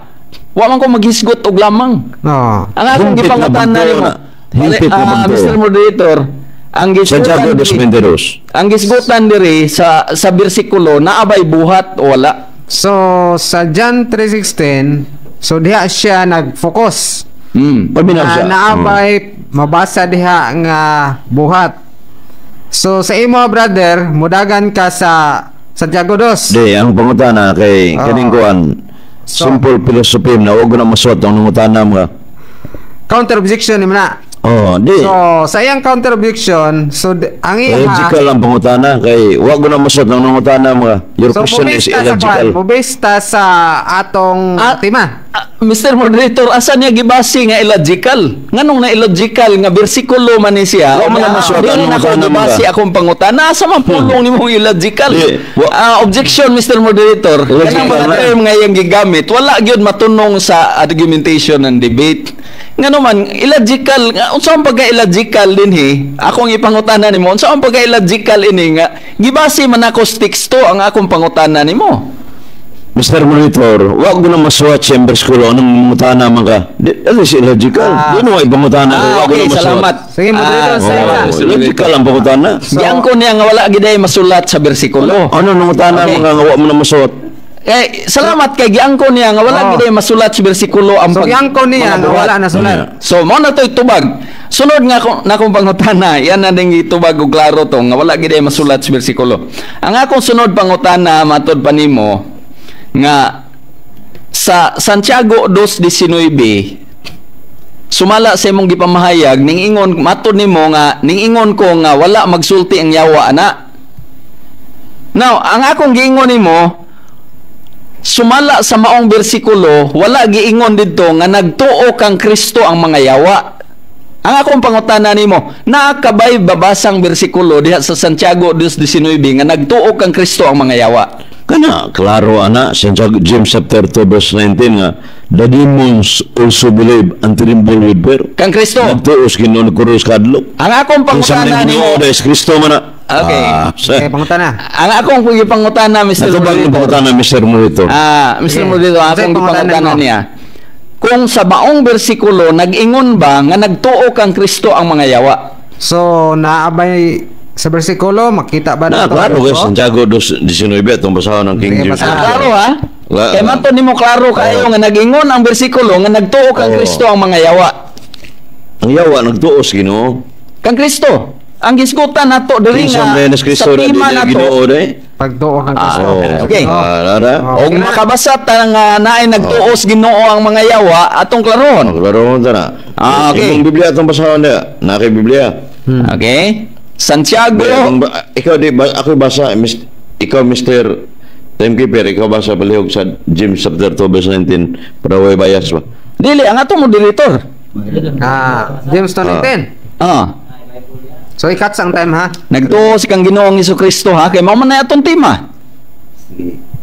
Wa man ko maghisgot og lamang. No. Ang akong Himpit na gipangutana bangko nimo. na. Himpit na bangko. Mr. Moderator, ang Santiago gisgutan dos diri, Menderos. ang gisgutan diri sa bersikulo naabay buhat o wala. So, sa John 3:16, so diha siya nag-focus. Paminaw siya. Naabay mabasa diha nga buhat. So, sa imo, brother, mudagan ka sa Santiago 2. Di, ang pangutana kay kaning kuan So- simple philosophy na wag na masot ang nangutana mga. Counter objection ni na. Oh, di. So, sa iyang counter objection, so ang iya Illogical ang pangutana kay wag na masot ang nangutana mga. Your so question is mubesta sa illogical. mubesta sa atong tema. Mr. Moderator, asa niya gibasi nga illogical? Nganong na illogical nga bersikulo man ni siya? Wa man na masuot ang Dili na ko mukha gibasi naman. akong pangutana. Asa man pulong nimo illogical? Di, Objection, Mr. Moderator. Illogical Kanang mga na. term nga iyang gigamit, wala gyud matunong sa argumentation and debate. Ngano man illogical, unsa man pagka illogical dinhi? Akong ipangutana nimo, unsa man pagka illogical ini nga gibasi man ako sa teksto ang akong pangutana nimo? Mr. Monitor, wag na maswat sa school anong mangutana mga. That is illogical. Di mo ipangutana kay wag Okay, na maswat. salamat. Sige, Moderator, sa ila. Mr. Illogical ang pangutana. Diyan ko niya nga wala giday masulat sa bersikulo. Ano nangutana Okay. mga nga wag mo na maswat? Salamat kay giangko niya nga wala giday masulat sa bersikulo ang So, yang ko mga niya, nga buhat. wala na sulat. So mo na to'y tubag. Sunod nga na akong pangutana, yan na ding itubag og klaro to nga wala giday masulat sa bersikulo. Ang akong sunod pangutana matod pa nimo nga sa Santiago 2:19 sumala sa imong gipamahayag ning ingon matod nimo nga ning ingon ko nga wala magsulti ang yawa ana. Now, ang akong giingon nimo sumala sa maong bersikulo wala giingon didto nga nagtuo kang Kristo ang mga yawa. Ang akong pangutana nimo, nakabay babasang bersikulo diha sa Santiago 2:19 nga nagtuo kang Kristo ang mga yawa. Kana, klaro ana, Santiago James chapter 2 verse 19 nga, the demons also believe and tremble with fear. Kang Kristo. Nagtuos kinon kurus kadlok. Ang akong Kung sa pangutana nimo, nimo, dahil Kristo man na. Okay. Okay, pangutana. ang akong pangutana Mr. Ito ba ang Moderator. pangutana, Mr. Monitor? Mr. Sige. Moderator, Sige, akong pangutanan pangutana mo. niya. Kung sa maong bersikulo nag-ingon ba nga nagtuo kang Kristo ang mga yawa? So, naabay sa bersikulo, makita ba Na, nato? klaro guys, So, Santiago 2:19 itong basahan ng King Sige, James. basahan. Klaro ha? Wala. Kaya mato nimo klaro kayo nga nag-ingon ang bersikulo nga nagtuo kang Oo. Kristo ang mga yawa. Ang yawa, nagtuos Ginoo. Kang Kristo. Ang gisgutan nato diri Kinsa nga man sa Kristo na tema dili nato. Ginoo day. pagtuo kang Kristo. Okay. Lara. Oh. Og makabasa ta nga naay nagtuos Ginoo ang mga yawa atong klaron. Klaro mo na. Okay. Yung Biblia itong basahan na. Na kay Biblia. Okay? Santiago Ikaw di ba ako basa ikaw Mr. Timekeeper ikaw basa palihog sa James chapter 2 verse 19 para way bias ba. dili ang atong moderator. James 2:19. So, ikat ang time, ha? Nagtuo si kang Ginoong Hesukristo ha kay mao man na atong tema.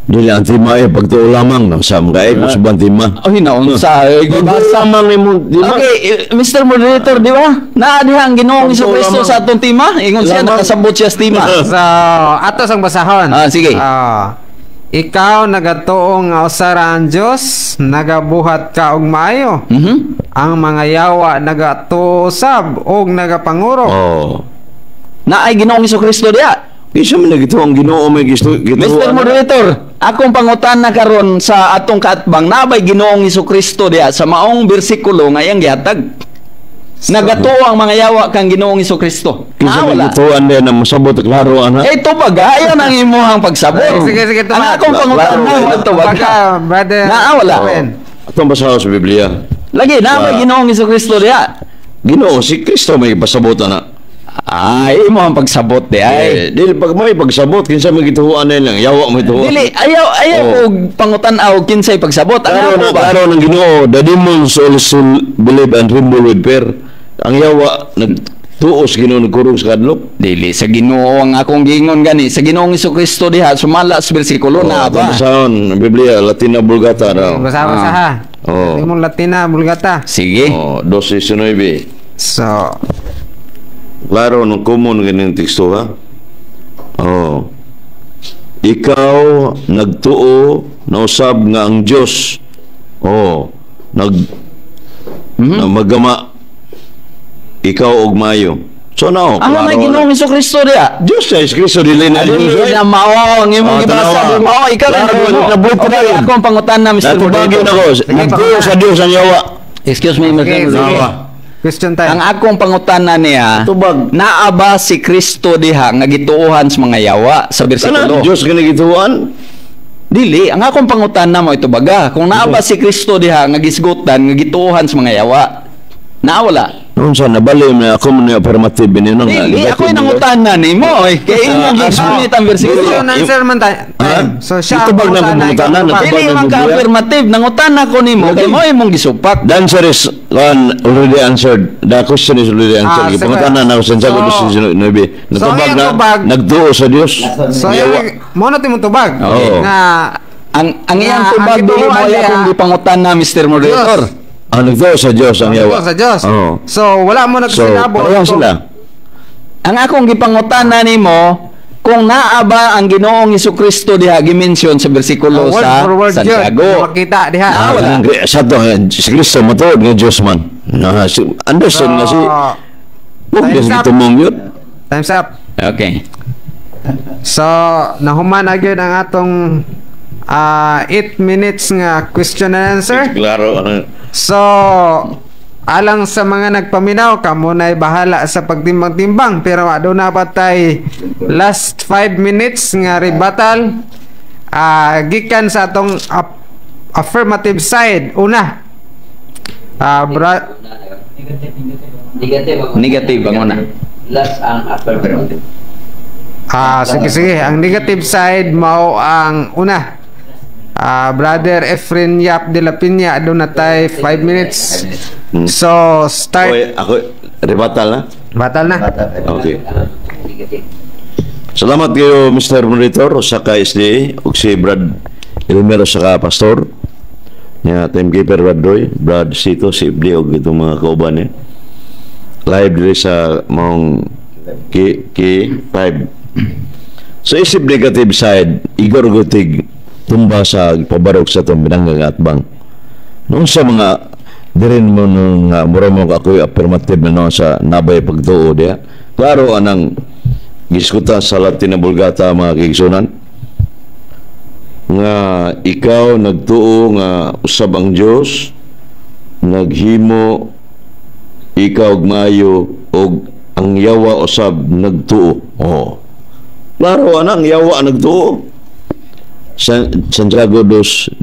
Dili ang tima ay pagtuo lamang nang sam kay kung subang tima. Oh hinaunsa Basta man nimo di ba? Okay, Mr. Moderator, di ba? Naa diha ang Ginoong Hesukristo lamang. sa atong tema. Ingon siya Lamang. nakasabot siya sa tema. So, atos ang basahon. Sige. ikaw nagatuo nga usara ang Dios, nagabuhat ka og maayo. Ang mga yawa nagatuo usab og nagapanguro. Oh. Na ay Ginoong Kristo diha. Isa man nagito ang Ginoo may gisto Mr. Moderator, akong pangutana karon sa atong kaatbang, nabay Ginoong Kristo diha sa maong bersikulo nga iyang gihatag. Nagatuo ang mga yawa kang Ginoong Kristo. Isa Wala. nagituan din na masabot klaro ana. Eh, ito ba? Ayan ang imuhang pagsabot. Sige, sige, Ang akong pangutana, ito ba? Brother. Wala. Owen. Atong basahan sa Biblia. Lagi, nabay Ginoong Kristo diha. Ginoo si Kristo may pasabot ana. Ay, imo ang pagsabot di ay. Dili pag may pagsabot kinsa magituan lang yawa mo ituon. Dili, ayaw og pangutan-aw kinsay pagsabot. Klaro Ano na ba? klaro ng Ginoo, the demons also believe and tremble with fear. Ang yawa nagtuos Ginoo nagkurong sa kadlok. Dili sa Ginoo ang akong giingon gani sa Ginoong Kristo diha sumala sa bersikulo na ba. Basahan Biblia Latina Vulgata raw. Basa-basa ha. Oh. Imong Latina, Bulgata. Sige. Oh, 12:19. So, Klaro nung common ganyung teksto ha. Oh. Ikaw nagtuo na usab nga ang Dios. Oh, na magama ikaw og maayo. So now, Ano na Ginoong Kristo diha? Diyos sa Kristo dili na Dili Diyos. na mao ang imong gibasa. Mao ikaw na Nabuto Okay, na. akong pangutan na Mr. Natubagyo na Moderator. ko. Nagtuo sa Diyos ang yawa. Excuse me, Mr. Okay, Moderator. sige. Question time. Ang akong pangutana niya, Tubag. naaba si Kristo diha nga gituohan sa mga yawa sa Sana bersikulo. Diyos kinagituan. Dili, ang akong pangutana mo ito baga. Kung naaba si Kristo diha nga gisgutan nga gituohan sa mga yawa, naawala. Noon sa nabalim na ako man yung affirmative ninyo nang Dili, ako yung nangutana ni mo. Kaya inyong gisunit ang bersikulo. Question answer man tayo. So, siya Ito bag ang na pangutana, pangutana, ikaw ang natubag Dili na man ka Biblia. affirmative. Nangutana ko ni mo. Kaya mo imong gisupak. The answer is already answered. The question is already answered. sige. Pangutana na ako sa sagot So- sa Nabi. Natubag ang na tubag- nagtuo sa Diyos. So, mo na timong tubag. Oo. Nga, Ang iyang tubag ang dili mo gituohan ay niya, akong gipangutana, Mr. Moderator. Nagtuo sa Diyos ang yawa. sa Diyos. Oo. So, wala mo So, nagsinabo. parehas sila. Ang akong gipangutana nimo, kung naaba ang Ginoong Kristo diha gimensyon sa bersikulo Word sa for word yun. Santiago. Makita diha. wala. Sa to, si Kristo matuod nga Diyos man. Understand nga si Time's Huwag up. tumong yun. Time's up. Okay. So, nahuman na gyud ang atong 8 minutes nga question and answer. Klaro. So, alang sa mga nagpaminaw, kamo na'y bahala sa pagtimbang-timbang. Pero aduna na pa tay last 5 minutes nga rebuttal. Gikan sa atong affirmative side. Una, Negative ang una. Last ang affirmative. sige. Ang negative side, mao ang una. Brother Efren Yap de la Piña, aduna na tay 5 minutes. So, start. Ako, rebuttal na? Batal na. Okay. Negative. Salamat kayo Mr. Monitor sa KSDA ug si Brad Ilmero sa pastor niya timekeeper Radroy Brad Sito si Ibli ug itong mga kauban niya live diri sa mong K5 so isip negative side Igor Gutig tumba sa pabarok sa itong binanggang atbang noon sa mga dirin mo nung mura mo ako affirmative na noon sa nabay pagtuo diya klaro anang giskutan sa Latina Vulgata mga kaigsunan nga ikaw nagtuo nga usab ang Dios naghimo ikaw og maayo og ang yawa usab nagtuo klaro anang yawa nagtuo Santiago 2:19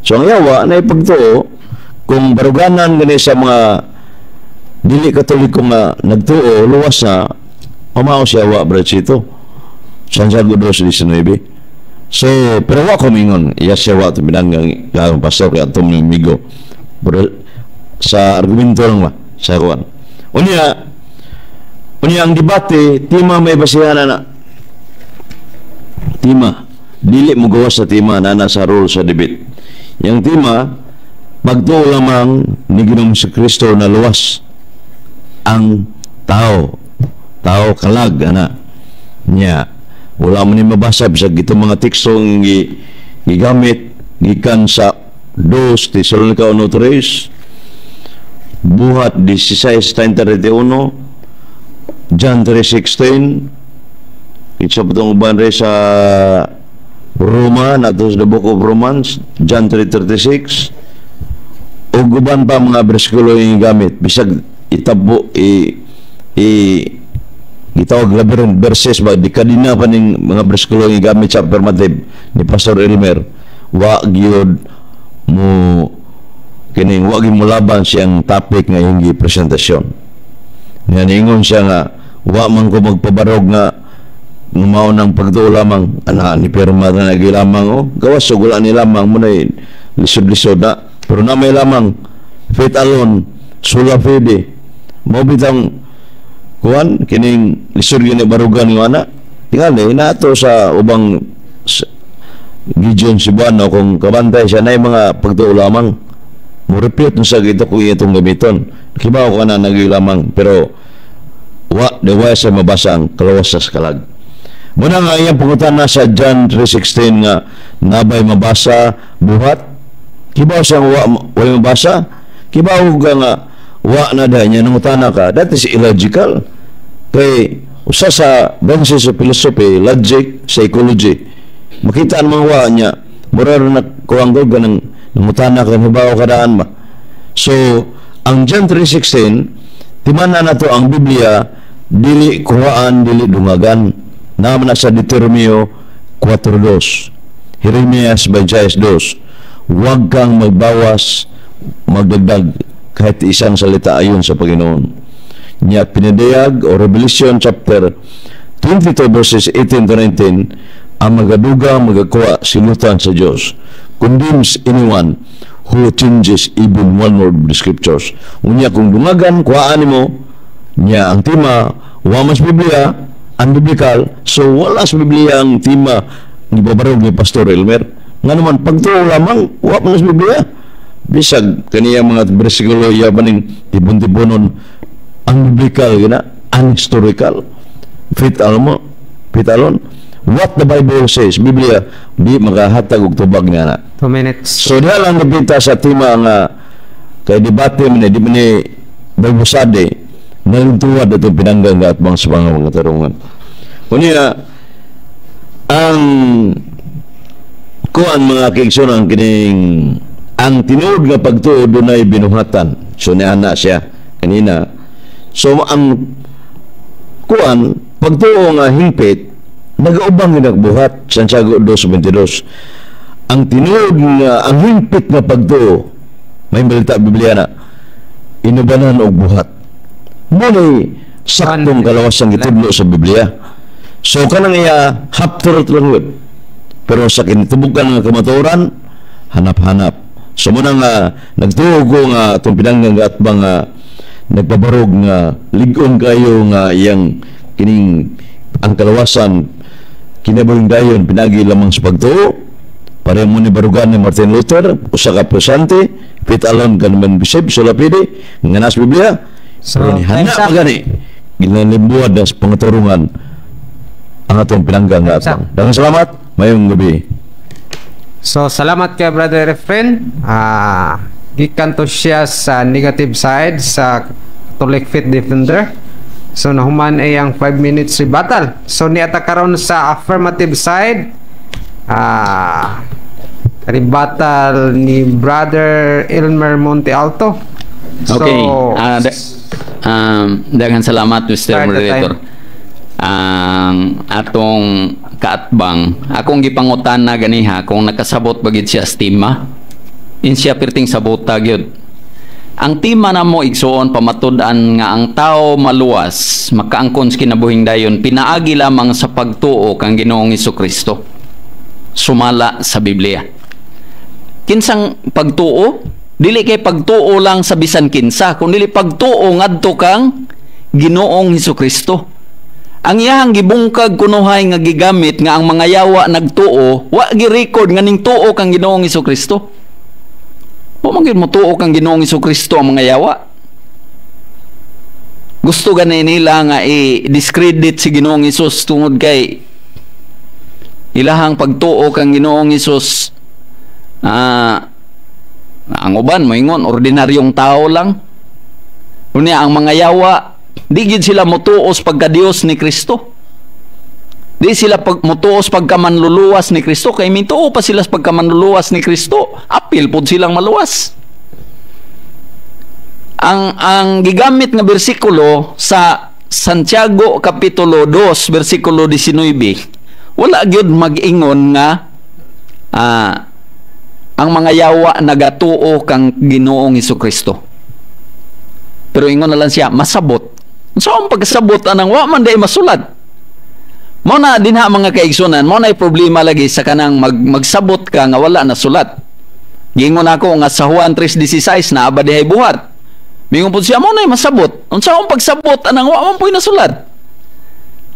so ang yawa na ipagtuo kung baruganan gani sa mga dili katoliko nga nagtuo luwas na pamao siya wa brachito Santiago 2:19 so pero wa ko mingon iya siya wa binanggang ang pastor kay atong amigo pero sa argumento lang ba sa kuan unya ang debate tima may basihan na tima dili mo gawas sa tima na nasa rule sa debate yang tima pagtuo lamang ni Ginoong Kristo na luwas ang tao kalag ana niya wala man ni mabasa bisag itong mga teksto ang gigamit gikan sa 2 Tesalonica 1:3, buhat 16:31, John 3:16, isa pa itong uban rin sa Roma, nato sa the book of Romans, John 3:36, o guban pa mga bersikulo yung gamit bisag itabo gitawag labyrinth verses ba di kadina pa ning mga bersikulo yung gamit sa affirmative ni Pastor Elmer, wa gyud mo kining wa gyud mo laban siyang topic nga yung presentasyon nga ningon siya nga wa man ko magpabarog nga mao nang pagtuo lamang ana ni pirma na nagilamang gawas so gula ni lamang mo na lisod-lisod na pero na may lamang faith alone sola fide mo bitang kuan kining lisod gyud ni barugan nga ana tingali nato sa ubang Gideon Cebuano kung kabantay siya na mga pagtuo lamang mo repeat sa gito kung itong gamiton kibaw ka na nagilamang pero wa dewa sa mabasa ang kalawas sa kalag. Muna nga iyang pangutana sa John 3:16 nga nabay mabasa buhat kibaw sa wa mabasa kibaw ka nga wa na dahil niya nangutana ka that is illogical kay usa sa branches sa philosophy, logic, psychology makita ang mga wa niya mura rin na kuwanggol ka ng nangutana ka hibaw kadaan ba so ang John 3:16 timana na to ang Biblia dili kuhaan dili dungagan naman na sa Deuteronomio 4:2 Jeremias 26:2 huwag kang magbawas magdagdag kahit isang salita ayon sa Panginoon niya pinadayag o Revelation chapter 22 verses 18 to 19 ang magaduga magakuha silutan sa Diyos condemns anyone who changes even one word of the scriptures unya kung dungagan kuhaan mo niya ang tema wa mas Biblia unbiblical so wala sa Biblia ang tema ni babarog ni Pastor Elmer nga naman pagtuo lamang wa man sa Biblia bisag kaniya mga bersikulo yabaning tibon-tibonon unbiblical gina unhistorical faith alone what the Bible says Biblia di makahatag og tubag nga na 2 minutes. so diha lang nabita sa tema nga kay debate man di man ni Bible naluntuwad ito pinanggang at mga sa mga tarungan. Kunya, ang kuan mga kaigsunan kining ang tinuod nga pagtuo dunay binuhatan. So niana siya kanina. So ang kuan pagtuo nga hingpit nagaubang ginagbuhat Santiago 2:22. Ang tinuod nga ang hingpit nga pagtuo may balita Biblia na inubanan og buhat. Muna saktong kalawasang itudlo sa Biblia. So kanang iya hapturot lang yun. Pero sa kinitubukan ng kamaturan, hanap-hanap. So muna nga nagtuog ko nga itong pinanggang at mga nagpabarog nga ligon kayo nga iyang kining ang kalawasan kinabuhing dayon pinagi lamang sa pagtuo. Pareho mo ni barugan ni Martin Luther, usa ka presante, fit alone kanman bisib, solapidi, nga nas Biblia. So, pero ni hana magani ginalibuad sa pangaturungan ang atong pinanggang nga atang. Daghang salamat, mayong gabi. So, salamat kay Brother Efren. Gikan to siya sa negative side sa Catholic Faith Defender. So, nahuman ay ang 5 minutes rebuttal. So, niata karon sa affirmative side. Rebuttal ni Brother Elmer Monte Alto. Okay. So, daghang salamat Mr. Start the Moderator. Ang atong kaatbang, akong gipangutan na ganiha kung nakasabot bagid siya estima. In siya perting sabota gyud. Ang tema na mo igsuon pamatud-an nga ang tao maluwas, makaangkon sa kinabuhing dayon pinaagi lamang sa pagtuo kang Ginoong Hesukristo. Sumala sa Biblia. Kinsang pagtuo? Dili kay pagtuo lang sa bisan kinsa, kundi pagtuo ngadto kang Ginoong Hesukristo. Ang iyang gibungkag kunuhay nga gigamit nga ang mga yawa nagtuo, wa gi-record nga ning tuo kang Ginoong Hesukristo. Wa man gyud mo tuo kang Ginoong Hesukristo ang mga yawa. Gusto ganin nila nga i-discredit si Ginoong Hesus tungod kay ilahang pagtuo kang Ginoong Hesus, ang uban moingon ordinaryong tao lang. Unya ang mga yawa, di gid sila motuos pagka Dios ni Kristo. Di sila motuos pagka manluluwas ni Kristo, kay mituo pa sila pagka manluluwas ni Kristo. Apil pud silang maluwas. Ang gigamit nga bersikulo sa Santiago Kapitulo 2 bersikulo 19, wala gyud mag-ingon nga ang mga yawa nagatuo kang Ginoong Hesukristo. Pero ingon na lang siya, masabot. So ang pagkasabot anang wa man day masulat. Mo na dinha mga kaigsunan, mo na problema lagi sa kanang magsabot ka nga wala na sulat. Gingon ako nga sa Juan 3:16 na aba dihay buhat. Mingon pud siya, mo na masabot. Unsa ang pagsabot anang wa man puy nasulat.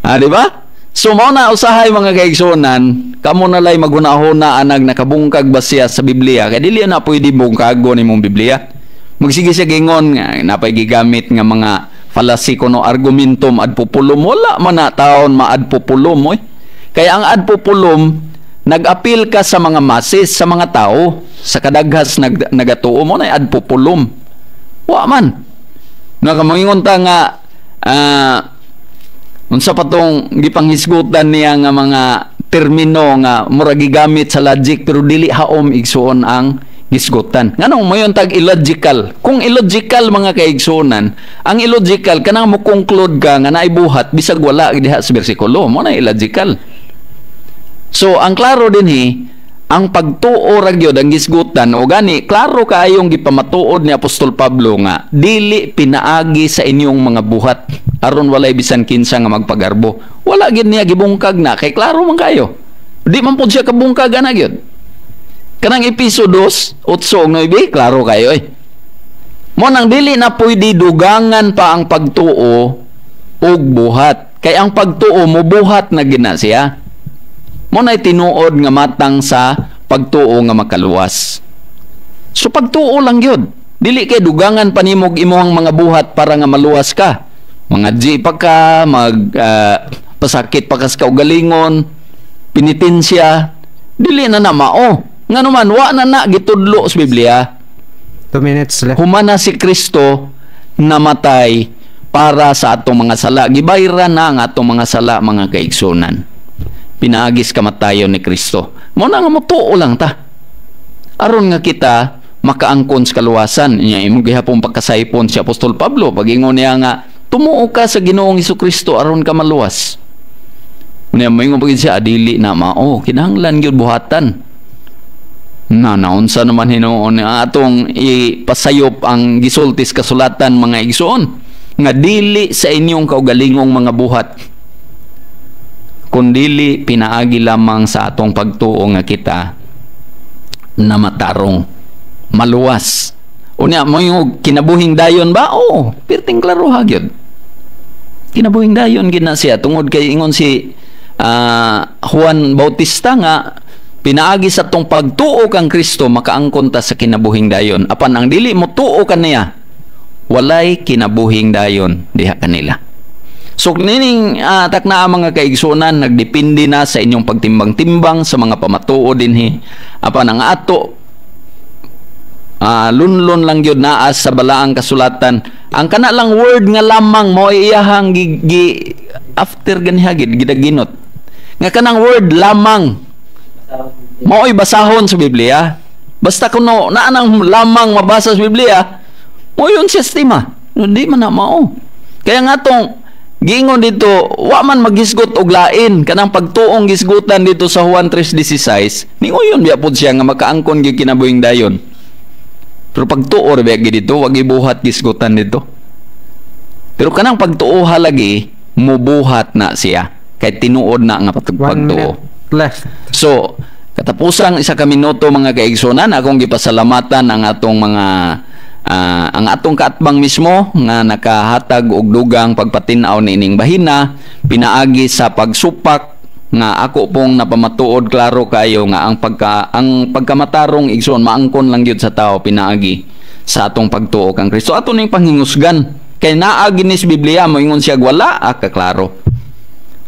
Di ba? So mo na usahay mga kaigsunan, kamo na lay maghunahuna anag nakabungkag ba siya sa Biblia, kay dili na pwede bungkago nimong Biblia. Magsige siya gingon nga napay gigamit nga mga fallacy kuno argumentum ad populum, wala man na taon ma ad populum kaya ang ad populum nag-apil ka sa mga masses, sa mga tao, sa kadaghas nagatuo mo na ad populum, wa man nakamangingon ta nga unsa pa tong gipanghisgutan niya nga mga termino nga mura gigamit sa logic pero dili haom igsuon ang gisgutan. Nganong mayon tag illogical. Kung illogical mga kaigsunan, ang illogical kanang mo conclude ka nga naibuhat bisag wala diha sa bersikulo, mo na illogical. So ang klaro dinhi, ang pagtuo ra gyud ang gisgutan o gani klaro kaayong gipamatuod ni Apostol Pablo nga dili pinaagi sa inyong mga buhat aron walay bisan kinsa nga magpagarbo. Wala gid niya gibungkag na kay klaro man kayo. Di man pud siya kabungkag ana gyud. Kanang Episodos 8:9, klaro kayo mo nang dili na pwede dugangan pa ang pagtuo og buhat. Kay ang pagtuo mo buhat na gina siya. Mo na tinuod nga matang sa pagtuo nga makaluwas. So pagtuo lang yun. Dili kay dugangan panimog imuhang mga buhat para nga maluwas ka. Mga G pa ka, pasakit pa ka sa kaugalingon, penitensya, dili na mao. Nga naman, wa na gitudlo sa Biblia. 2 minutes left. Humana si Kristo namatay para sa atong mga sala. Gibayra na ang atong mga sala, mga kaigsunan. Pinaagis kamatayon ni Kristo. Mo na nga motuo lang ta. Aron nga kita makaangkon sa kaluwasan. Nya imong gihapon pagkasaipon si Apostol Pablo pagingon niya nga tumuo ka sa Ginoong Hesukristo aron ka maluwas. Unya moingon pagid siya adili na mao kinahanglan gyud buhatan. Naunsa naman hinuon atong ipasayop ang gisultis kasulatan mga igsoon nga dili sa inyong kaugalingong mga buhat kundili pinaagi lamang sa atong pagtuo nga kita na matarong maluwas. Unya mo yung kinabuhing dayon ba? Oo, perting klaro hagyod. Kinabuhing dayon gina siya tungod kay ingon si Juan Bautista nga pinaagi sa tong pagtuo kang Kristo makaangkon ta sa kinabuhing dayon. Apan ang dili mo tuo kaniya, walay kinabuhing dayon diha kanila. So nining takna mga kaigsunan nagdepende na sa inyong pagtimbang-timbang sa mga pamatuo dinhi. Apan ang ato lunlon lang yun naas sa balaang kasulatan. Ang kana lang word nga lamang mo iyahang after ganiha gidaginot. Nga kanang word lamang mao'y basahon sa Biblia. Basta kuno naanang lamang mabasa sa Biblia, mo yun sistema. Hindi man na mao. Kaya nga tong giingon dito, wa man maghisgot og lain kanang pagtuong gisgutan dito sa Juan 3:16. Ninguyon biya pud siya nga makaangkon gyud kinabuhing dayon. Pero pagtuo ra biya dito, wag ibuhat gisgutan dito. Pero kanang pagtuo halagi, mubuhat na siya kay tinuod na nga pagtuo. Left. So, katapusang isa ka minuto mga kaigsunan, akong gipasalamatan ang atong mga ang atong kaatbang mismo nga nakahatag og dugang pagpatinaw niining bahina, pinaagi sa pagsupak nga ako pong napamatuod klaro kayo nga ang pagkamatarong igsoon maangkon lang gyud sa tao pinaagi sa atong pagtuo kang Kristo. Ato ning panghingusgan kay naagi ni sa Biblia mo ingon siya wala kaklaro.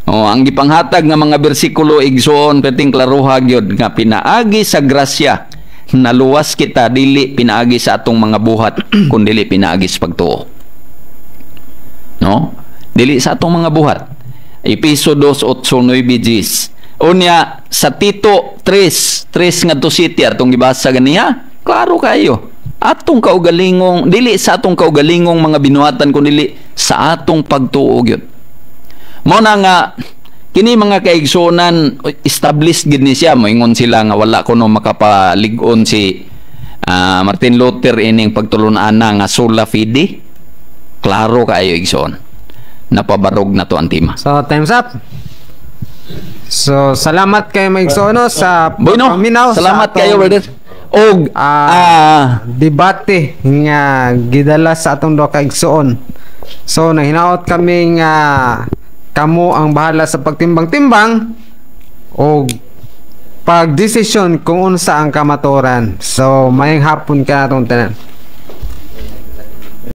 Ang gipanghatag nga mga bersikulo igsoon perting klaruha gyud nga pinaagi sa grasya naluwas kita dili pinaagi sa atong mga buhat kun dili pinaagi sa pagtuo. No? Dili sa atong mga buhat. Episo 2:8-9 unya sa Tito 3 ngadto 7 atong gibasa ganiya. Klaro kayo. Atong kaugalingong dili sa atong kaugalingong mga binuhatan kun dili sa atong pagtuo gyud. Mao na nga kini mga kaigsunan established gid ni siya moingon sila nga wala kuno makapalig-on si Martin Luther ining pagtulon-ana nga sola fide. Klaro kayo igsoon. Napabarog na to ang tema. So, time's up. So, salamat kayo maigsono sa Bueno, paminaw salamat sa kayo brother. Og debate nga gidala sa atong duha ka igsoon. So, nahinaot kami nga kamo ang bahala sa pagtimbang-timbang o pagdesisyon kung unsa ang kamatuoran. So, mayang hapon ka natong tanan.